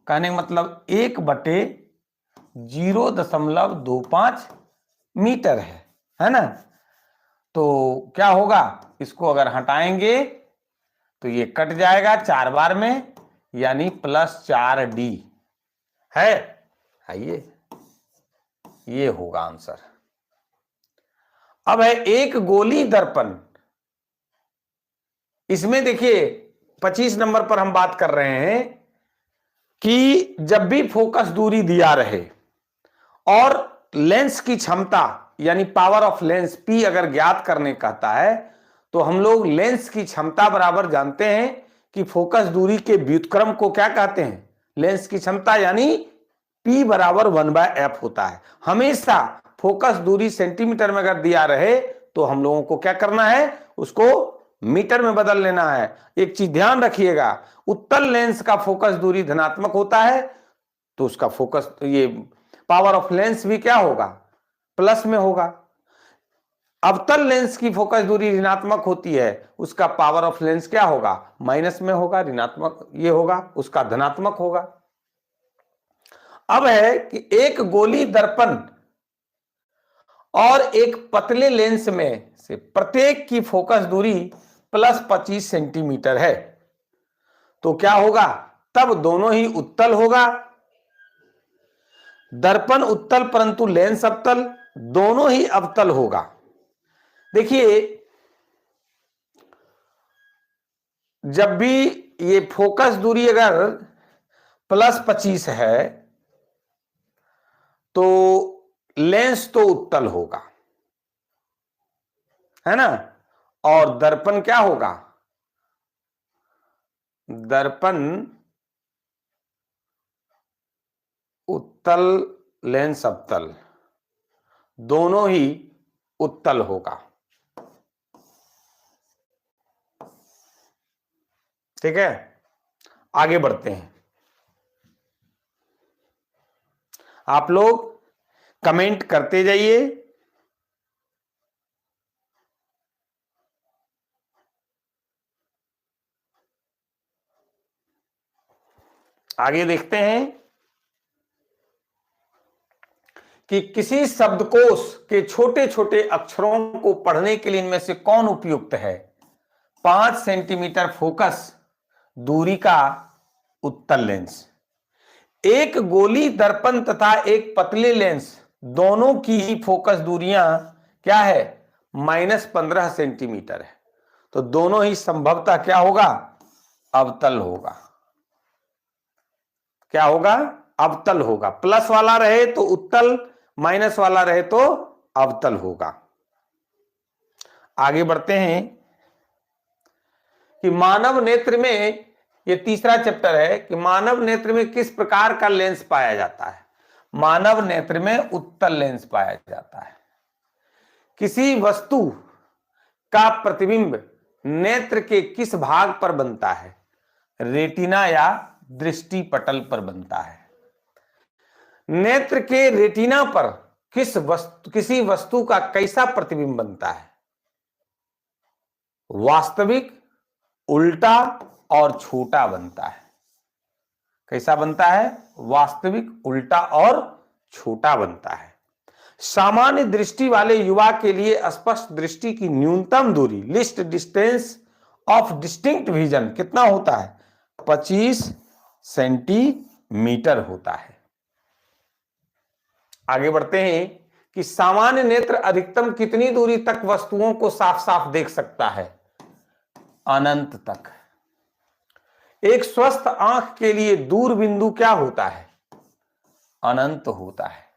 कहने का मतलब 1/0.25 मीटर है ना। तो क्या होगा, इसको अगर हटाएंगे तो ये कट जाएगा 4 बार में, यानी +4D है। ये होगा आंसर। अब है एक गोली दर्पण, इसमें देखिए 25 नंबर पर हम बात कर रहे हैं कि जब भी फोकस दूरी दिया रहे और लेंस की क्षमता यानी पावर ऑफ लेंस P अगर ज्ञात करने कहता है तो हम लोग लेंस की क्षमता बराबर जानते हैं कि फोकस दूरी के व्युत्क्रम को क्या कहते हैं, लेंस की क्षमता, यानी P बराबर 1/f होता है। हमेशा फोकस दूरी सेंटीमीटर में अगर दिया रहे तो हम लोगों को क्या करना है, उसको मीटर में बदल लेना है। एक चीज ध्यान रखिएगा, उत्तल लेंस का फोकस दूरी धनात्मक होता है तो उसका फोकस, ये पावर ऑफ लेंस भी क्या होगा, प्लस में होगा। अवतल लेंस की फोकस दूरी ऋणात्मक होती है, उसका पावर ऑफ लेंस क्या होगा, माइनस में होगा, ऋणात्मक ये होगा, उसका धनात्मक होगा। अब है कि एक गोली दर्पण और एक पतले लेंस में से प्रत्येक की फोकस दूरी +25 सेंटीमीटर है तो क्या होगा, तब दोनों ही उत्तल होगा। दर्पण उत्तल परंतु लेंस अवतल, दोनों ही अवतल होगा। देखिए जब भी ये फोकस दूरी अगर +25 है तो लेंस तो उत्तल होगा, है ना, और दर्पण क्या होगा, दर्पण उत्तल लेंस अवतल, दोनों ही उत्तल होगा। ठीक है, आगे बढ़ते हैं। आप लोग कमेंट करते जाइए। आगे देखते हैं कि किसी शब्दकोश के छोटे छोटे अक्षरों को पढ़ने के लिए इनमें से कौन उपयुक्त है। 5 सेंटीमीटर फोकस दूरी का उत्तल लेंस, एक गोली दर्पण तथा एक पतले लेंस, दोनों की ही फोकस दूरियां क्या है, -15 सेंटीमीटर है। तो दोनों ही संभवतः क्या होगा, अवतल होगा। क्या होगा, अवतल होगा। प्लस वाला रहे तो उत्तल, माइनस वाला रहे तो अवतल होगा। आगे बढ़ते हैं कि मानव नेत्र में, यह तीसरा चैप्टर है कि मानव नेत्र में किस प्रकार का लेंस पाया जाता है। मानव नेत्र में उत्तल लेंस पाया जाता है। किसी वस्तु का प्रतिबिंब नेत्र के किस भाग पर बनता है, रेटिना या दृष्टि पटल पर बनता है। नेत्र के रेटिना पर किसी वस्तु का कैसा प्रतिबिंब बनता है, वास्तविक, उल्टा और छोटा बनता है। कैसा बनता है, वास्तविक, उल्टा और छोटा बनता है। सामान्य दृष्टि वाले युवा के लिए स्पष्ट दृष्टि की न्यूनतम दूरी, list distance of distinct vision कितना होता है, 25 सेंटीमीटर होता है। आगे बढ़ते हैं कि सामान्य नेत्र अधिकतम कितनी दूरी तक वस्तुओं को साफ साफ देख सकता है, अनंत तक। एक स्वस्थ आंख के लिए दूर बिंदु क्या होता है, अनंत होता है।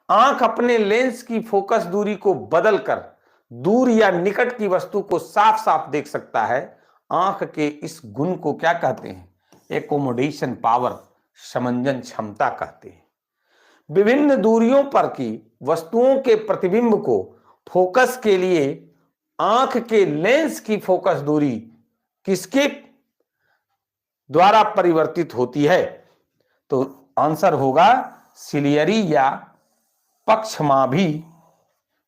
आंख अपने लेंस की फोकस दूरी को बदलकर दूर या निकट की वस्तु को साफ साफ देख सकता है। आंख के इस गुण को क्या कहते हैं, एकोमोडेशन पावर, समंजन क्षमता कहते हैं। विभिन्न दूरियों पर की वस्तुओं के प्रतिबिंब को फोकस के लिए आंख के लेंस की फोकस दूरी किसके द्वारा परिवर्तित होती है, तो आंसर होगा सिलियरी या पक्षमाभी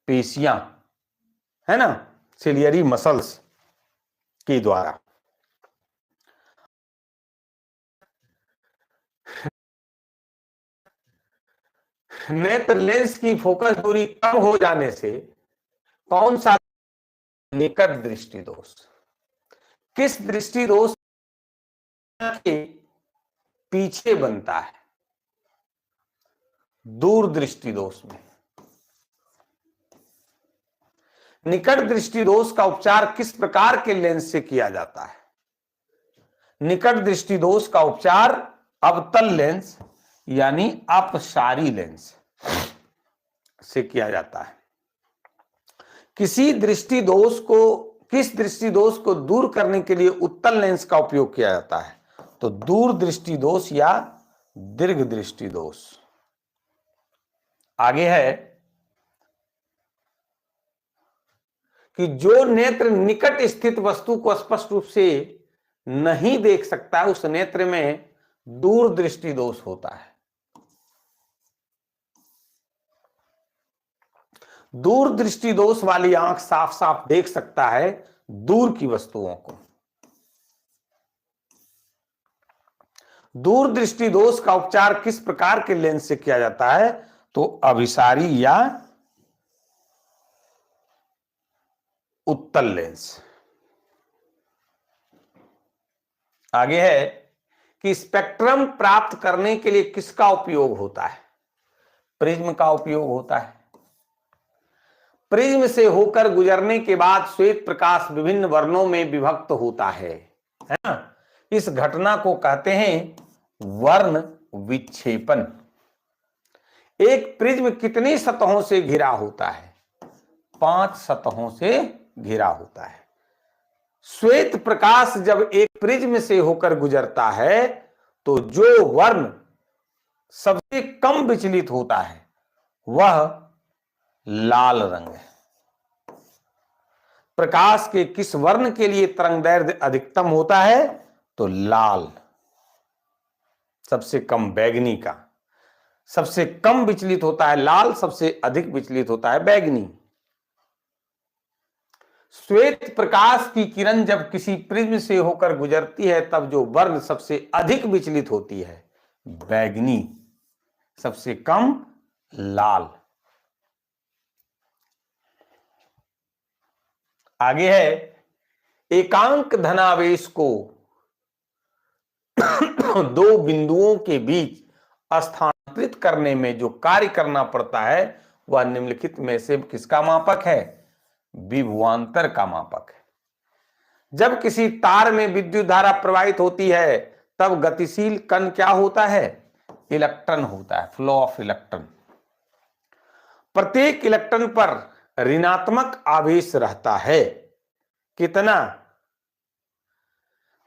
पेशियां, है ना, सिलियरी मसल्स के द्वारा। नेत्र लेंस की फोकस दूरी कम हो जाने से कौन सा, निकट दृष्टि दोष। किस दृष्टि दोष के पीछे बनता है, दूर दृष्टि दोष में। निकट दृष्टि दोष का उपचार किस प्रकार के लेंस से किया जाता है, निकट दृष्टि दोष का उपचार अवतल लेंस यानी अपसारी लेंस से किया जाता है। किस दृष्टि दोष को दूर करने के लिए उत्तल लेंस का उपयोग किया जाता है, तो दूर दृष्टि दोष या दीर्घ दृष्टि दोष। आगे है कि जो नेत्र निकट स्थित वस्तु को स्पष्ट रूप से नहीं देख सकता, उस नेत्र में दूर दृष्टि दोष होता है। दूर दृष्टि दोष वाली आंख साफ साफ देख सकता है दूर की वस्तुओं को। दूर दृष्टि दोष का उपचार किस प्रकार के लेंस से किया जाता है, तो अभिसारी या उत्तल लेंस। आगे है कि स्पेक्ट्रम प्राप्त करने के लिए किसका उपयोग होता है, प्रिज्म का उपयोग होता है। प्रिज्म से होकर गुजरने के बाद श्वेत प्रकाश विभिन्न वर्णों में विभक्त होता है ना। इस घटना को कहते हैं वर्ण विक्षेपण। एक प्रिज्म कितनी सतहों से घिरा होता है, 5 सतहों से घिरा होता है। श्वेत प्रकाश जब एक प्रिज्म से होकर गुजरता है तो जो वर्ण सबसे कम विचलित होता है वह लाल रंग है। प्रकाश के किस वर्ण के लिए तरंगदैर्घ्य अधिकतम होता है, तो लाल। सबसे कम बैगनी का, सबसे कम विचलित होता है लाल, सबसे अधिक विचलित होता है बैगनी। श्वेत प्रकाश की किरण जब किसी प्रिज्म से होकर गुजरती है तब जो वर्ण सबसे अधिक विचलित होती है बैगनी, सबसे कम लाल। आगे है एकांक धनावेश को दो बिंदुओं के बीच स्थानांतरित करने में जो कार्य करना पड़ता है वह निम्नलिखित में से किसका मापक है, विभवांतर का मापक है। जब किसी तार में विद्युत धारा प्रवाहित होती है तब गतिशील कण क्या होता है? इलेक्ट्रॉन होता है, फ्लो ऑफ इलेक्ट्रॉन। प्रत्येक इलेक्ट्रॉन पर ऋणात्मक आवेश रहता है। कितना?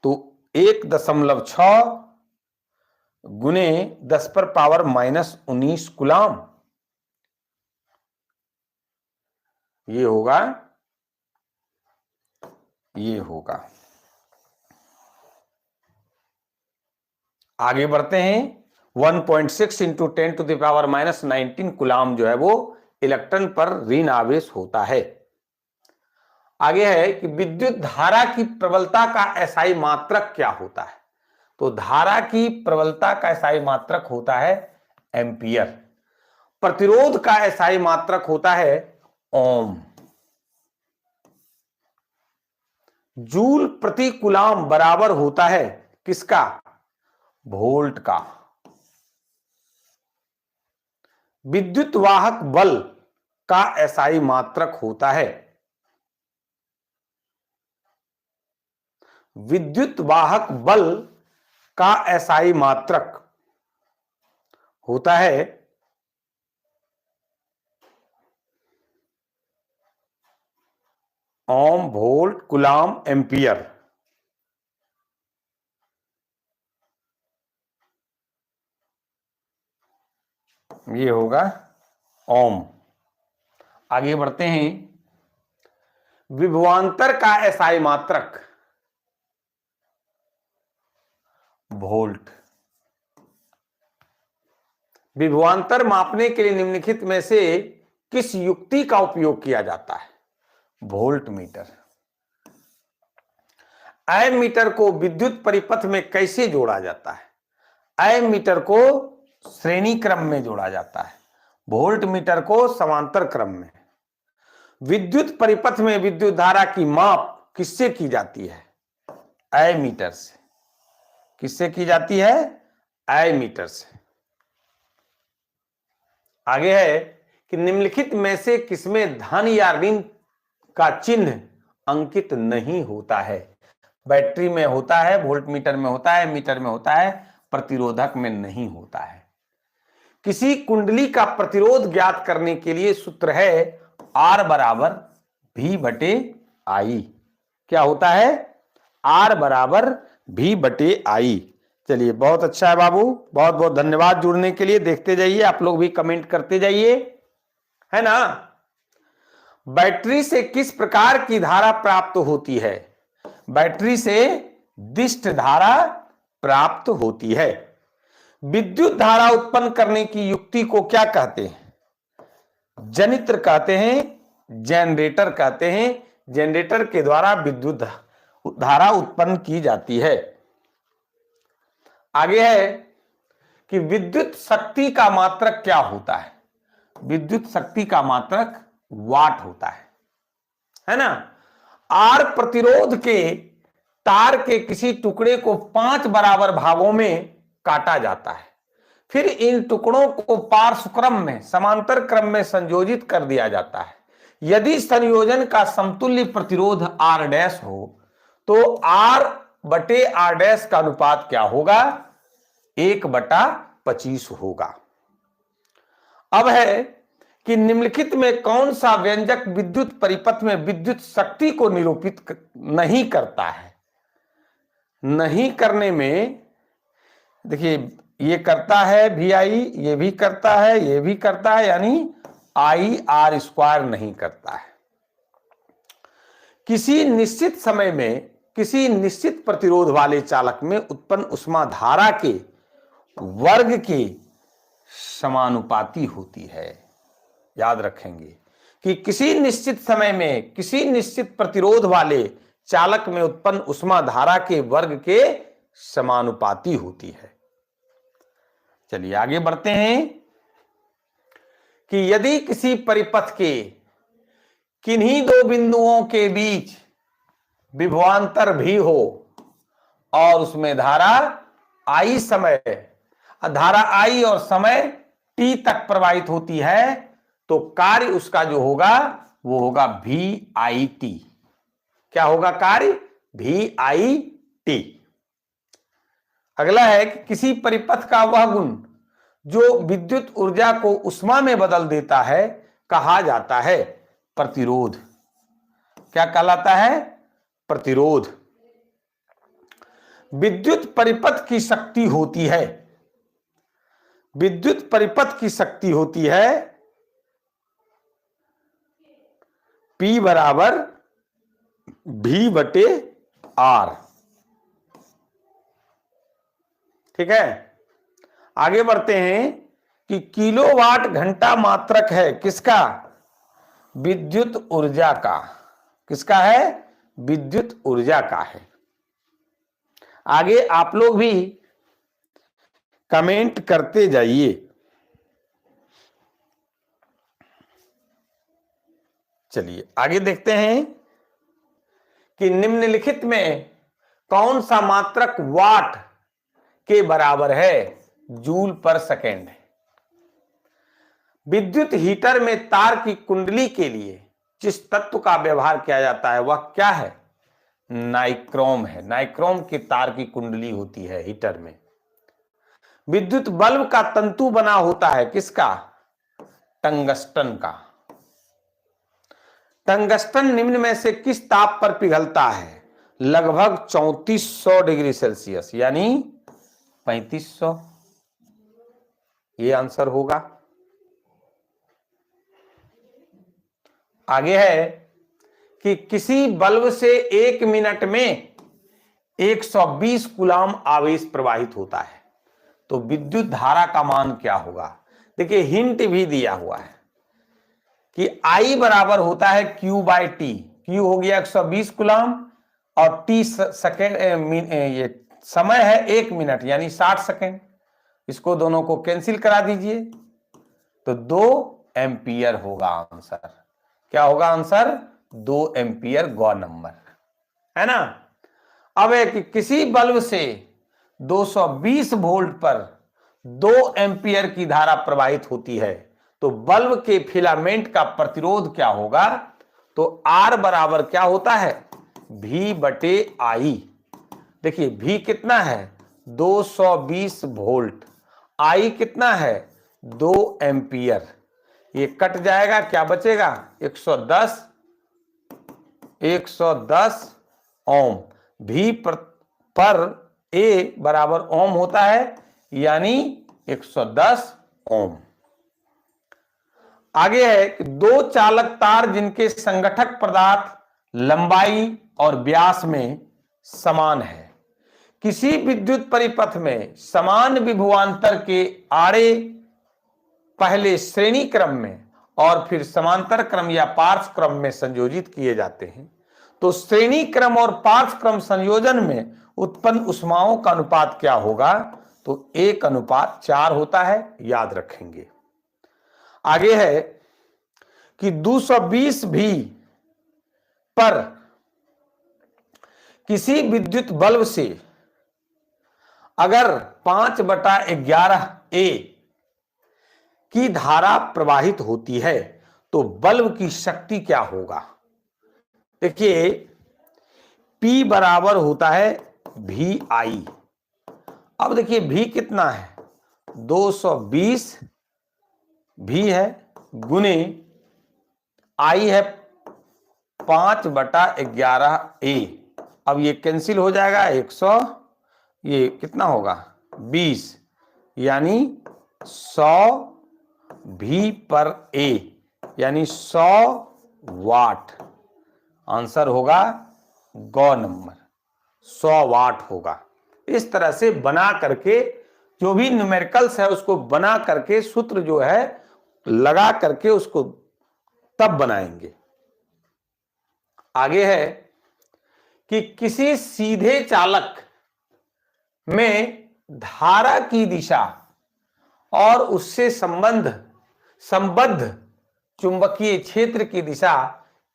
तो 1.6 गुने 10⁻⁻19 कूलम ये होगा, ये होगा। आगे बढ़ते हैं। 1.6 इंटू 10⁻⁻19 कूलम जो है वो इलेक्ट्रॉन पर ऋण आवेश होता है। आगे है कि विद्युत धारा की प्रबलता का एसआई मात्रक क्या होता है? तो धारा की प्रबलता का एसआई मात्रक होता है एम्पियर। प्रतिरोध का एसआई मात्रक होता है ओम। जूल प्रति कूलम बराबर होता है किसका? वोल्ट का। विद्युत वाहक बल का एसआई मात्रक होता है, विद्युत वाहक बल का एसआई मात्रक होता है ओम, वोल्ट, कूलम, एम्पियर। ये होगा ओम। आगे बढ़ते हैं। विभवांतर का एसआई मात्रक वोल्ट। विभवांतर मापने के लिए निम्नलिखित में से किस युक्ति का उपयोग किया जाता है? Volt meter. एमीटर को विद्युत परिपथ में कैसे जोड़ा जाता है? एमीटर को श्रेणी क्रम में जोड़ा जाता है, वोल्ट मीटर को समांतर क्रम में। विद्युत परिपथ में विद्युत धारा की माप किससे की जाती है? एमीटर से। किससे की जाती है? एमीटर से। आगे है कि निम्नलिखित में से किसमें धन या ऋण का चिन्ह अंकित नहीं होता है? बैटरी में होता है, वोल्ट मीटर में होता है, मीटर में होता है, प्रतिरोधक में नहीं होता है। किसी कुंडली का प्रतिरोध ज्ञात करने के लिए सूत्र है R बराबर V/I। क्या होता है? R बराबर V/I। चलिए, बहुत अच्छा है बाबू, बहुत बहुत धन्यवाद जुड़ने के लिए। देखते जाइए, आप लोग भी कमेंट करते जाइए, है ना। बैटरी से किस प्रकार की धारा प्राप्त होती है? बैटरी से दिष्ट धारा प्राप्त होती है। विद्युत धारा उत्पन्न करने की युक्ति को क्या कहते हैं? जनित्र कहते हैं, जनरेटर कहते हैं। जनरेटर के द्वारा विद्युत धारा उत्पन्न की जाती है। आगे है कि विद्युत शक्ति का मात्रक क्या होता है? विद्युत शक्ति का मात्रक वाट होता है ना। आर प्रतिरोध के तार के किसी टुकड़े को 5 बराबर भागों में काटा जाता है, फिर इन टुकड़ों को पार्श्वक्रम में समांतर क्रम में संयोजित कर दिया जाता है। यदि संयोजन का समतुल्य प्रतिरोध आर डैश हो तो R/R डैश का अनुपात क्या होगा? 1/25 होगा। अब है कि निम्नलिखित में कौन सा व्यंजक विद्युत परिपथ में विद्युत शक्ति को निरूपित नहीं करता है? नहीं करने में देखिए, ये करता है VI, ये भी करता है, ये भी करता है, यानी IR² नहीं करता है। किसी निश्चित समय में किसी निश्चित प्रतिरोध वाले चालक में उत्पन्न ऊष्मा धारा के वर्ग के समानुपाती होती है। याद रखेंगे कि किसी निश्चित समय में किसी निश्चित प्रतिरोध वाले चालक में उत्पन्न ऊष्मा धारा के वर्ग के समानुपाती होती है। चलिए आगे बढ़ते हैं कि यदि किसी परिपथ के किन्हीं दो बिंदुओं के बीच विभवांतर भी हो और उसमें धारा I समय, धारा I और समय T तक प्रवाहित होती है, तो कार्य उसका जो होगा वो होगा VIT। क्या होगा कार्य? VIT। अगला है कि किसी परिपथ का वह गुण जो विद्युत ऊर्जा को उष्मा में बदल देता है कहा जाता है प्रतिरोध। क्या कहलाता है? प्रतिरोध। विद्युत परिपथ की शक्ति होती है, विद्युत परिपथ की शक्ति होती है P बराबर V/R। ठीक है, आगे बढ़ते हैं कि किलोवाट घंटा मात्रक है किसका? विद्युत ऊर्जा का। किसका है? विद्युत ऊर्जा का है। आगे आप लोग भी कमेंट करते जाइए। चलिए आगे देखते हैं कि निम्नलिखित में कौन सा मात्रक वाट के बराबर है? जूल पर सेकेंड। विद्युत हीटर में तार की कुंडली के लिए जिस तत्व का व्यवहार किया जाता है वह क्या है? नाइक्रोम है। नाइक्रोम की तार की कुंडली होती है हीटर में। विद्युत बल्ब का तंतु बना होता है किसका? टंगस्टन का। टंगस्टन निम्न में से किस ताप पर पिघलता है? लगभग 3400 डिग्री सेल्सियस यानी 3500। ये आंसर होगा। आगे है कि किसी बल्ब से 1 मिनट में 120 कूलाम आवेश प्रवाहित होता है तो विद्युत धारा का मान क्या होगा? देखिए हिंट भी दिया हुआ है कि I बराबर होता है Q/T। Q हो गया 120 कूलाम और T सेकेंड, ये समय है 1 मिनट यानी 60 सेकेंड। इसको दोनों को कैंसिल करा दीजिए तो 2 एम्पियर होगा आंसर। क्या होगा आंसर? 2 एम्पियर गौ नंबर है ना। अब है कि किसी बल्ब से 220 वोल्ट पर 2 एम्पियर की धारा प्रवाहित होती है तो बल्ब के फिलामेंट का प्रतिरोध क्या होगा? तो R बराबर क्या होता है? V/I। देखिए V कितना है? 220 वोल्ट। I कितना है? 2 एम्पियर। ये कट जाएगा, क्या बचेगा? 110 ओम। V पर A बराबर ओम होता है यानी 110 ओम। आगे है कि 2 चालक तार जिनके संगठक पदार्थ लंबाई और व्यास में समान है। किसी विद्युत परिपथ में समान विभवांतर के आड़े पहले श्रेणी क्रम में और फिर समांतर क्रम या पार्श्व क्रम में संयोजित किए जाते हैं तो श्रेणी क्रम और पार्श्व क्रम संयोजन में उत्पन्न ऊष्माओं का अनुपात क्या होगा? तो 1:4 होता है, याद रखेंगे। आगे है कि 220 V पर किसी विद्युत बल्ब से अगर 5/11 A की धारा प्रवाहित होती है तो बल्ब की शक्ति क्या होगा? देखिए P बराबर होता है VI। अब देखिए V कितना है? 220 V है गुने I है 5/11 A। अब ये कैंसिल हो जाएगा 100, ये कितना होगा? 20 यानी 100 V/A यानी 100 वाट। आंसर होगा गौ नंबर 100 वाट होगा। इस तरह से बना करके जो भी न्यूमेरिकल्स है उसको बना करके सूत्र जो है लगा करके उसको तब बनाएंगे। आगे है कि किसी सीधे चालक में धारा की दिशा और उससे संबद्ध चुंबकीय क्षेत्र की दिशा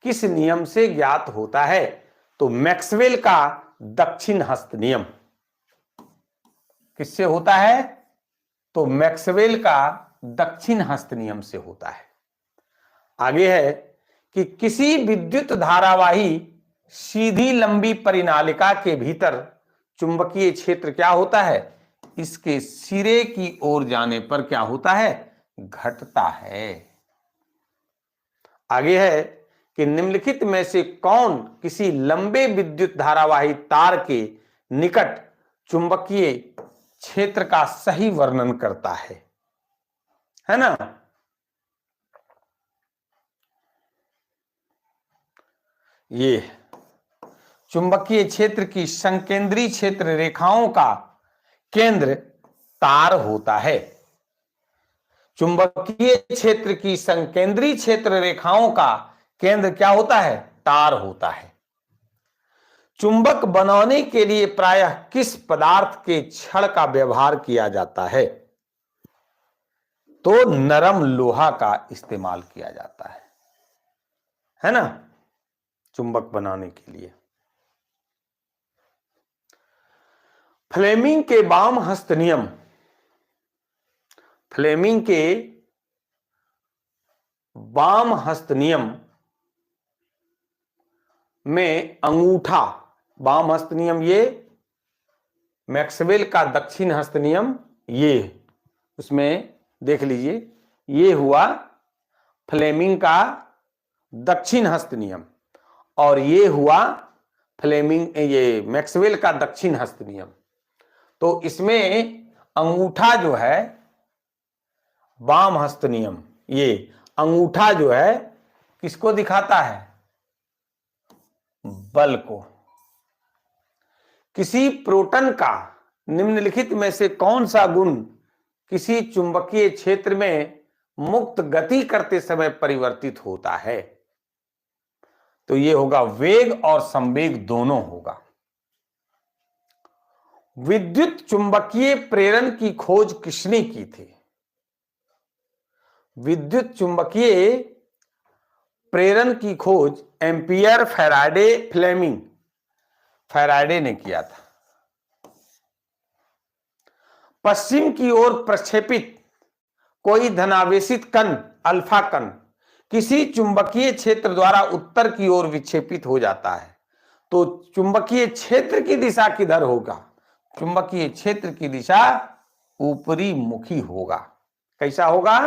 किस नियम से ज्ञात होता है? तो मैक्सवेल का दक्षिण हस्त नियम। किससे होता है? तो मैक्सवेल का दक्षिण हस्त नियम से होता है। आगे है कि किसी विद्युत धारावाही सीधी लंबी परिनालिका के भीतर चुंबकीय क्षेत्र क्या होता है, इसके सिरे की ओर जाने पर क्या होता है, घटता है। आगे है कि निम्नलिखित में से कौन किसी लंबे विद्युत धारावाही तार के निकट चुंबकीय क्षेत्र का सही वर्णन करता है ना। ये चुंबकीय क्षेत्र की संकेंद्री क्षेत्र रेखाओं का केंद्र तार होता है। चुंबकीय क्षेत्र की संकेंद्री क्षेत्र रेखाओं का केंद्र क्या होता है, तार होता है। चुंबक बनाने के लिए प्रायः किस पदार्थ के छड़ का व्यवहार किया जाता है, तो नरम लोहा का इस्तेमाल किया जाता है ना, चुंबक बनाने के लिए। फ्लेमिंग के वाम हस्त नियम, फ्लेमिंग के वाम हस्त नियम में अंगूठा, वाम हस्त नियम ये, मैक्सवेल का दक्षिण हस्त नियम ये, उसमें देख लीजिए, ये हुआ फ्लेमिंग का दक्षिण हस्त नियम और ये हुआ ये मैक्सवेल का दक्षिण हस्त नियम। तो इसमें अंगूठा जो है, वाम हस्त नियम, ये अंगूठा जो है किसको दिखाता है, बल को। किसी प्रोटॉन का निम्नलिखित में से कौन सा गुण किसी चुंबकीय क्षेत्र में मुक्त गति करते समय परिवर्तित होता है, तो ये होगा वेग और संवेग दोनों होगा। विद्युत चुंबकीय प्रेरण की खोज किसने की थी, विद्युत चुंबकीय प्रेरण की खोज एम्पियर, फैराडे, फ्लेमिंग, फैराडे ने किया था। पश्चिम की ओर प्रक्षेपित कोई धनावेशित कण, अल्फा कण, किसी चुंबकीय क्षेत्र द्वारा उत्तर की ओर विक्षेपित हो जाता है, तो चुंबकीय क्षेत्र की दिशा किधर होगा, चुंबकीय क्षेत्र की दिशा ऊपरी मुखी होगा। कैसा होगा,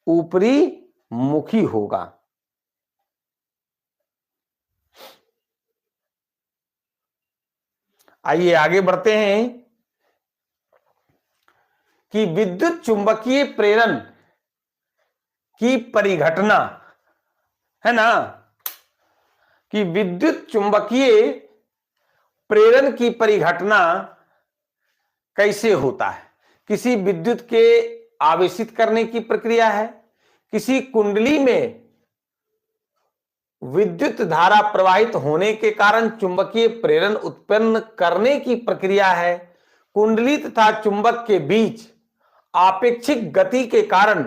ऊपरी मुखी होगा। आइए आगे बढ़ते हैं कि विद्युत चुंबकीय प्रेरण की परिघटना, है ना, कि विद्युत चुंबकीय प्रेरण की परिघटना कैसे होता है। किसी विद्युत के आवेशित करने की प्रक्रिया है, किसी कुंडली में विद्युत धारा प्रवाहित होने के कारण चुंबकीय प्रेरण उत्पन्न करने की प्रक्रिया है, कुंडली तथा चुंबक के बीच आपेक्षिक गति के कारण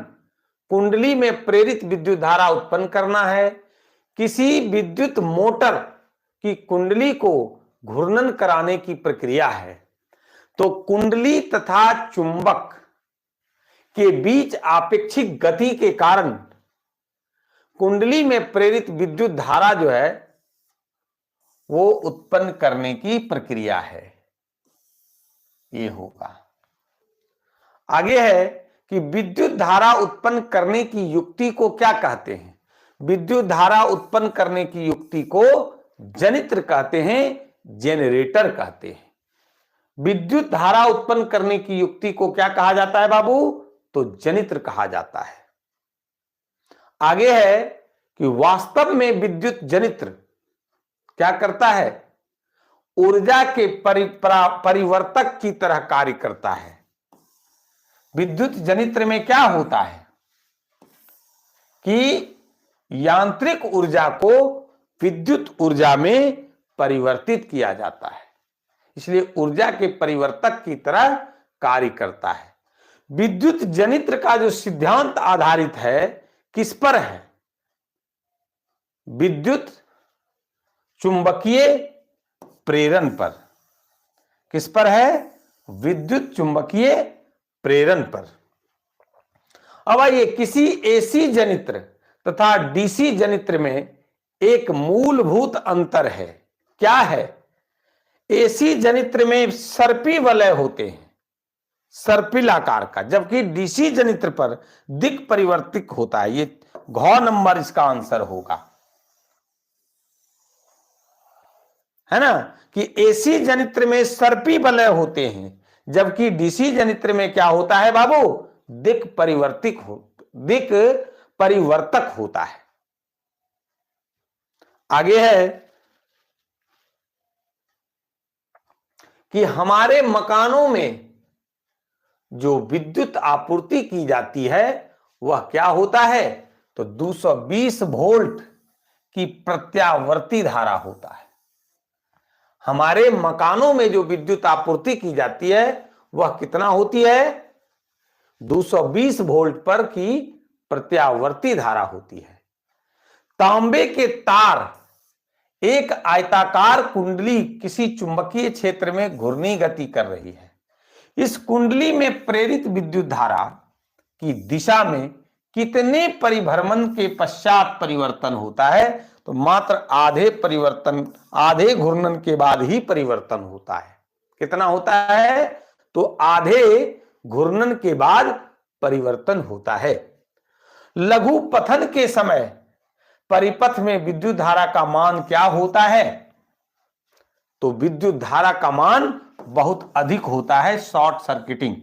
कुंडली में प्रेरित विद्युत धारा उत्पन्न करना है, किसी विद्युत मोटर की कुंडली को घूर्णन कराने की प्रक्रिया है। तो कुंडली तथा चुंबक के बीच आपेक्षिक गति के कारण कुंडली में प्रेरित विद्युत धारा जो है वो उत्पन्न करने की प्रक्रिया है, ये होगा। आगे है कि विद्युत धारा उत्पन्न करने की युक्ति को क्या कहते हैं, विद्युत धारा उत्पन्न करने की युक्ति को जनित्र कहते हैं, जेनरेटर कहते हैं। विद्युत धारा उत्पन्न करने की युक्ति को क्या कहा जाता है बाबू, तो जनित्र कहा जाता है। आगे है कि वास्तव में विद्युत जनित्र क्या करता है, ऊर्जा के परिवर्तक की तरह कार्य करता है। विद्युत जनित्र में क्या होता है कि यांत्रिक ऊर्जा को विद्युत ऊर्जा में परिवर्तित किया जाता है, इसलिए ऊर्जा के परिवर्तक की तरह कार्य करता है। विद्युत जनित्र का जो सिद्धांत आधारित है किस पर है, विद्युत चुंबकीय प्रेरण पर। किस पर है, विद्युत चुंबकीय प्रेरण पर। अब आइए किसी एसी जनित्र तथा डीसी जनित्र में एक मूलभूत अंतर है। क्या है? एसी जनित्र में सर्पी वलय होते हैं, सर्पिल आकार का, जबकि डीसी जनित्र पर दिक् परिवर्तित होता है। ये घ नंबर इसका आंसर होगा, है ना, कि एसी जनित्र में सर्पी वलय होते हैं, जबकि डीसी जनित्र में क्या होता है बाबू? दिक् परिवर्तक होता है। आगे है कि हमारे मकानों में जो विद्युत आपूर्ति की जाती है वह क्या होता है? तो 220 वोल्ट की प्रत्यावर्ती धारा होता है। हमारे मकानों में जो विद्युत आपूर्ति की जाती है वह कितना होती है? 220 वोल्ट पर की प्रत्यावर्ती धारा होती है। तांबे के तार एक आयताकार कुंडली किसी चुंबकीय क्षेत्र में घूर्णी गति कर रही है। इस कुंडली में प्रेरित विद्युत धारा की दिशा में कितने परिभ्रमण के पश्चात परिवर्तन होता है? तो मात्र आधे घूर्णन के बाद ही परिवर्तन होता है। कितना होता है? तो आधे घूर्णन के बाद परिवर्तन होता है। लघु पथन के समय परिपथ में विद्युत धारा का मान क्या होता है? तो विद्युत धारा का मान बहुत अधिक होता है, शॉर्ट सर्किटिंग।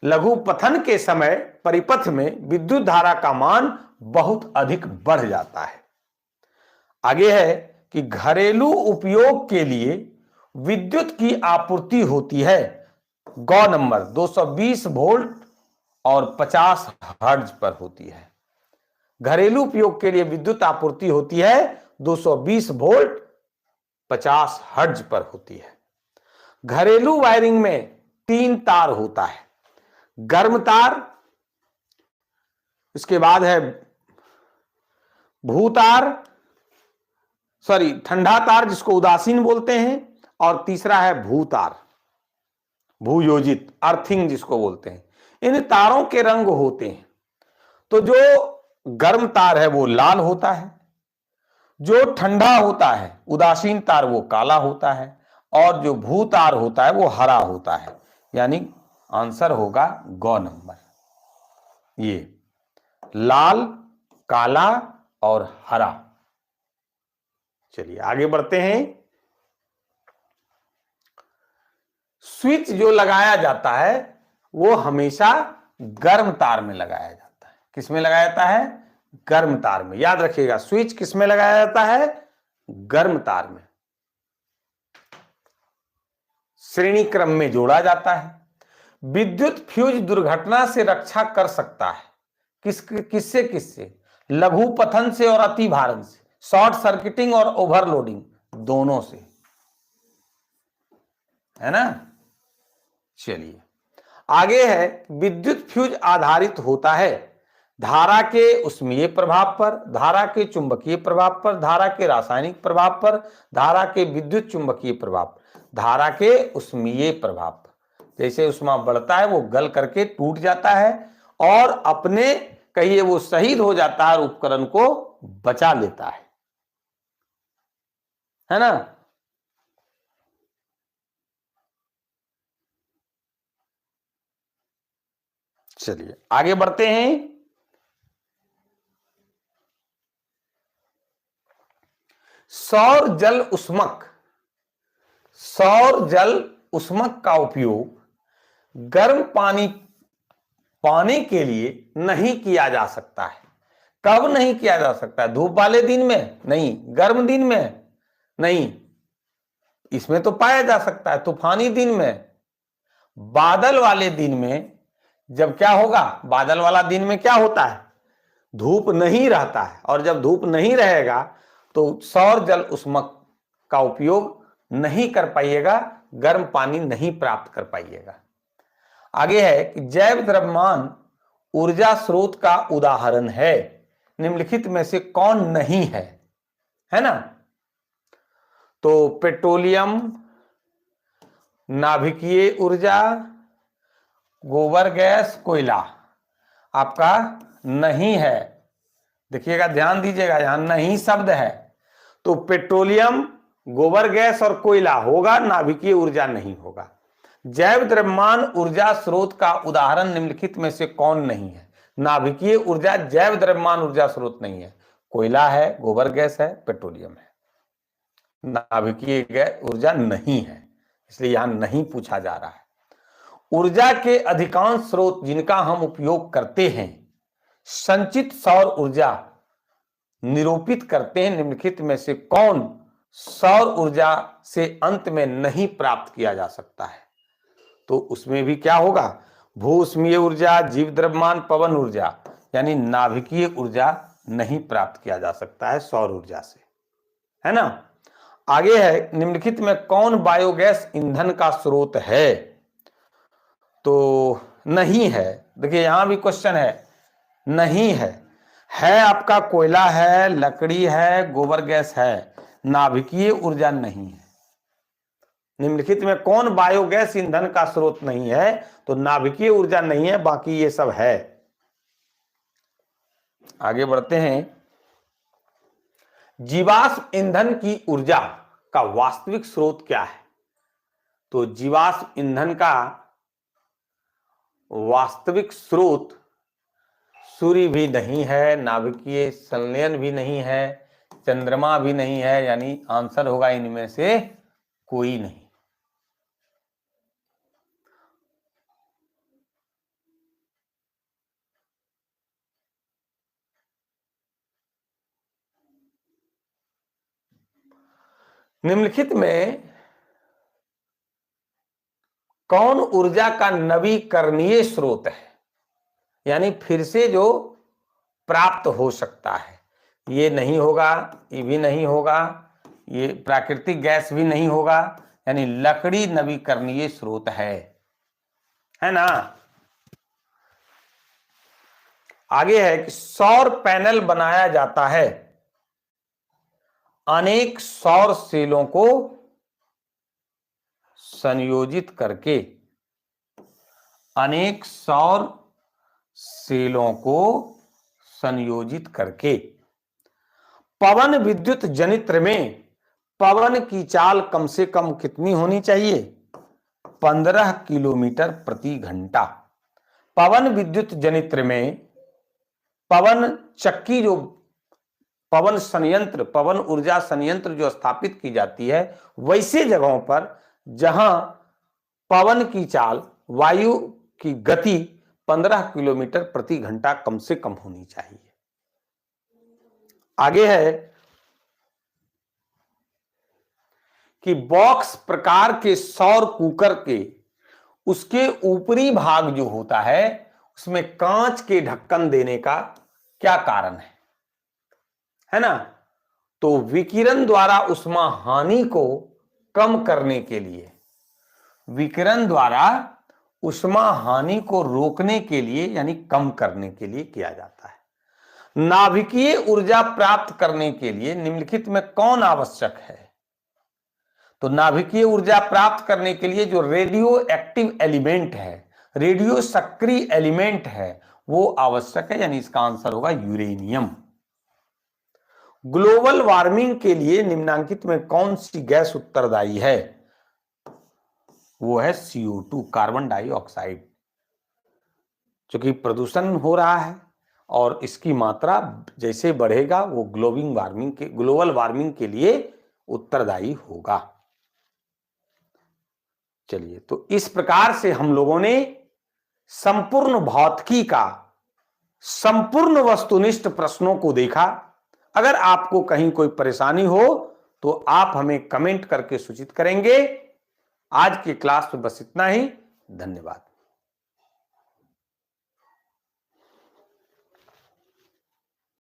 लघु पथन के समय परिपथ में विद्युत धारा का मान बहुत अधिक बढ़ जाता है। आगे है कि घरेलू उपयोग के लिए विद्युत की आपूर्ति होती है। ग नंबर 220 वोल्ट और 50 हर्ट्ज पर होती है। घरेलू उपयोग के लिए विद्युत आपूर्ति होती है 220 वोल्ट 50 हर्ट्ज पर होती है। घरेलू वायरिंग में 3 तार होता है। गर्म तार, इसके बाद है ठंडा तार जिसको उदासीन बोलते हैं, और तीसरा है भूतार, भूयोजित, अर्थिंग जिसको बोलते हैं। इन तारों के रंग होते हैं। तो जो गर्म तार है वो लाल होता है, जो ठंडा होता है उदासीन तार वो काला होता है, और जो भूतार होता है वो हरा होता है। यानी आंसर होगा ग नंबर, ये लाल, काला और हरा। चलिए आगे बढ़ते हैं। स्विच जो लगाया जाता है वो हमेशा गर्म तार में लगाया जाता है। किस में लगाया जाता है? गर्म तार में। याद रखिएगा, स्विच किस में लगाया जाता है? गर्म तार में। श्रेणी क्रम में जोड़ा जाता है। विद्युत फ्यूज दुर्घटना से रक्षा कर सकता है। किससे किससे? लघु पथन से और अति भारण से, शॉर्ट सर्किटिंग और ओवरलोडिंग, दोनों से, है ना। चलिए आगे है, विद्युत फ्यूज आधारित होता है धारा के उष्मीय प्रभाव पर, धारा के चुंबकीय प्रभाव पर, धारा के रासायनिक प्रभाव पर, धारा के विद्युत चुंबकीय प्रभाव पर, धारा के उष्मीय प्रभाव पर। जैसे उष्मा बढ़ता है वो गल करके टूट जाता है और अपने कहिए वो शहीद हो जाता है और उपकरण को बचा लेता है ना। चलिए आगे बढ़ते हैं। सौर जल उष्मक का उपयोग गर्म पानी पाने के लिए नहीं किया जा सकता है। कब नहीं किया जा सकता है? धूप वाले दिन में नहीं, गर्म दिन में नहीं, इसमें तो पाया जा सकता है तूफानी दिन में। बादल वाले दिन में जब क्या होगा? बादल वाला दिन में क्या होता है? धूप नहीं रहता है, और जब धूप नहीं रहेगा तो सौर जल उष्मक का उपयोग नहीं कर पाइएगा, गर्म पानी नहीं प्राप्त कर पाइएगा। आगे है कि जैव द्रव्यमान ऊर्जा स्रोत का उदाहरण है, निम्नलिखित में से कौन नहीं है ना। तो पेट्रोलियम, नाभिकीय ऊर्जा, गोबर गैस, कोयला आपका नहीं है। देखिएगा, ध्यान दीजिएगा, यहां नहीं शब्द है, तो पेट्रोलियम, गोबर गैस और कोयला होगा, नाभिकीय ऊर्जा नहीं होगा। जैव द्रव्यमान ऊर्जा स्रोत का उदाहरण निम्नलिखित में से कौन नहीं है? नाभिकीय ऊर्जा जैव द्रव्यमान ऊर्जा स्रोत नहीं है। कोयला है, गोबर गैस है, पेट्रोलियम है। नाभिकीय ऊर्जा नहीं है, इसलिए यहां नहीं पूछा जा रहा है। ऊर्जा के अधिकांश स्रोत जिनका हम उपयोग करते हैं, संचित सौर ऊर्जा निरूपित करते हैं। निम्नलिखित में से कौन सौर ऊर्जा से अंत में नहीं प्राप्त किया जा सकता है? तो उसमें भी क्या होगा? भू ऊष्मीय ऊर्जा, जीव द्रव्यमान, पवन ऊर्जा, यानी नाभिकीय ऊर्जा नहीं प्राप्त किया जा सकता है सौर ऊर्जा से, है ना। आगे है, निम्नलिखित में कौन बायोगैस ईंधन का स्रोत है? तो नहीं है। देखिए यहां भी क्वेश्चन है, नहीं है आपका कोयला है, लकड़ी है, गोबर गैस है, नाभिकीय ऊर्जा नहीं है। निम्नलिखित में कौन बायोगैस ईंधन का स्रोत नहीं है? तो नाभिकीय ऊर्जा नहीं है, बाकी ये सब है। आगे बढ़ते हैं। जीवाश्म ईंधन की ऊर्जा का वास्तविक स्रोत क्या है? तो जीवाश्म ईंधन का वास्तविक स्रोत सूर्य भी नहीं है, नाभिकीय संलयन भी नहीं है, चंद्रमा भी नहीं है, यानी आंसर होगा इनमें से कोई नहीं। निम्नलिखित में कौन ऊर्जा का नवीकरणीय स्रोत है, यानी फिर से जो प्राप्त हो सकता है? ये नहीं होगा, ये भी नहीं होगा, ये प्राकृतिक गैस भी नहीं होगा, यानी लकड़ी नवीकरणीय स्रोत है ना। आगे है कि सौर पैनल बनाया जाता है अनेक सौर सेलों को संयोजित करके। अनेक सौर सेलों को संयोजित करके। पवन विद्युत जनित्र में पवन की चाल कम से कम कितनी होनी चाहिए? 15 किलोमीटर प्रति घंटा। पवन विद्युत जनित्र में पवन चक्की, जो पवन संयंत्र, पवन ऊर्जा संयंत्र जो स्थापित की जाती है, वैसे जगहों पर जहां पवन की चाल, वायु की गति 15 किलोमीटर प्रति घंटा कम से कम होनी चाहिए। आगे है कि बॉक्स प्रकार के सौर कुकर के उसके ऊपरी भाग जो होता है, उसमें कांच के ढक्कन देने का क्या कारण है ना। तो विकिरण द्वारा उष्मा हानि को कम करने के लिए, विकिरण द्वारा उष्मा हानि को रोकने के लिए, यानी कम करने के लिए किया जाता है। नाभिकीय ऊर्जा प्राप्त करने के लिए निम्नलिखित में कौन आवश्यक है? तो नाभिकीय ऊर्जा प्राप्त करने के लिए जो रेडियो एक्टिव एलिमेंट है, रेडियो सक्रिय एलिमेंट है, वो आवश्यक है, यानी इसका आंसर होगा यूरेनियम। ग्लोबल वार्मिंग के लिए निम्नांकित में कौन सी गैस उत्तरदायी है? वो है CO2, कार्बन डाइऑक्साइड। क्योंकि प्रदूषण हो रहा है और इसकी मात्रा जैसे बढ़ेगा, वो ग्लोबल वार्मिंग के लिए उत्तरदायी होगा। चलिए, तो इस प्रकार से हम लोगों ने संपूर्ण भौतिकी का संपूर्ण वस्तुनिष्ठ प्रश्नों को देखा। अगर आपको कहीं कोई परेशानी हो तो आप हमें कमेंट करके सूचित करेंगे। आज की क्लास में बस इतना ही। धन्यवाद।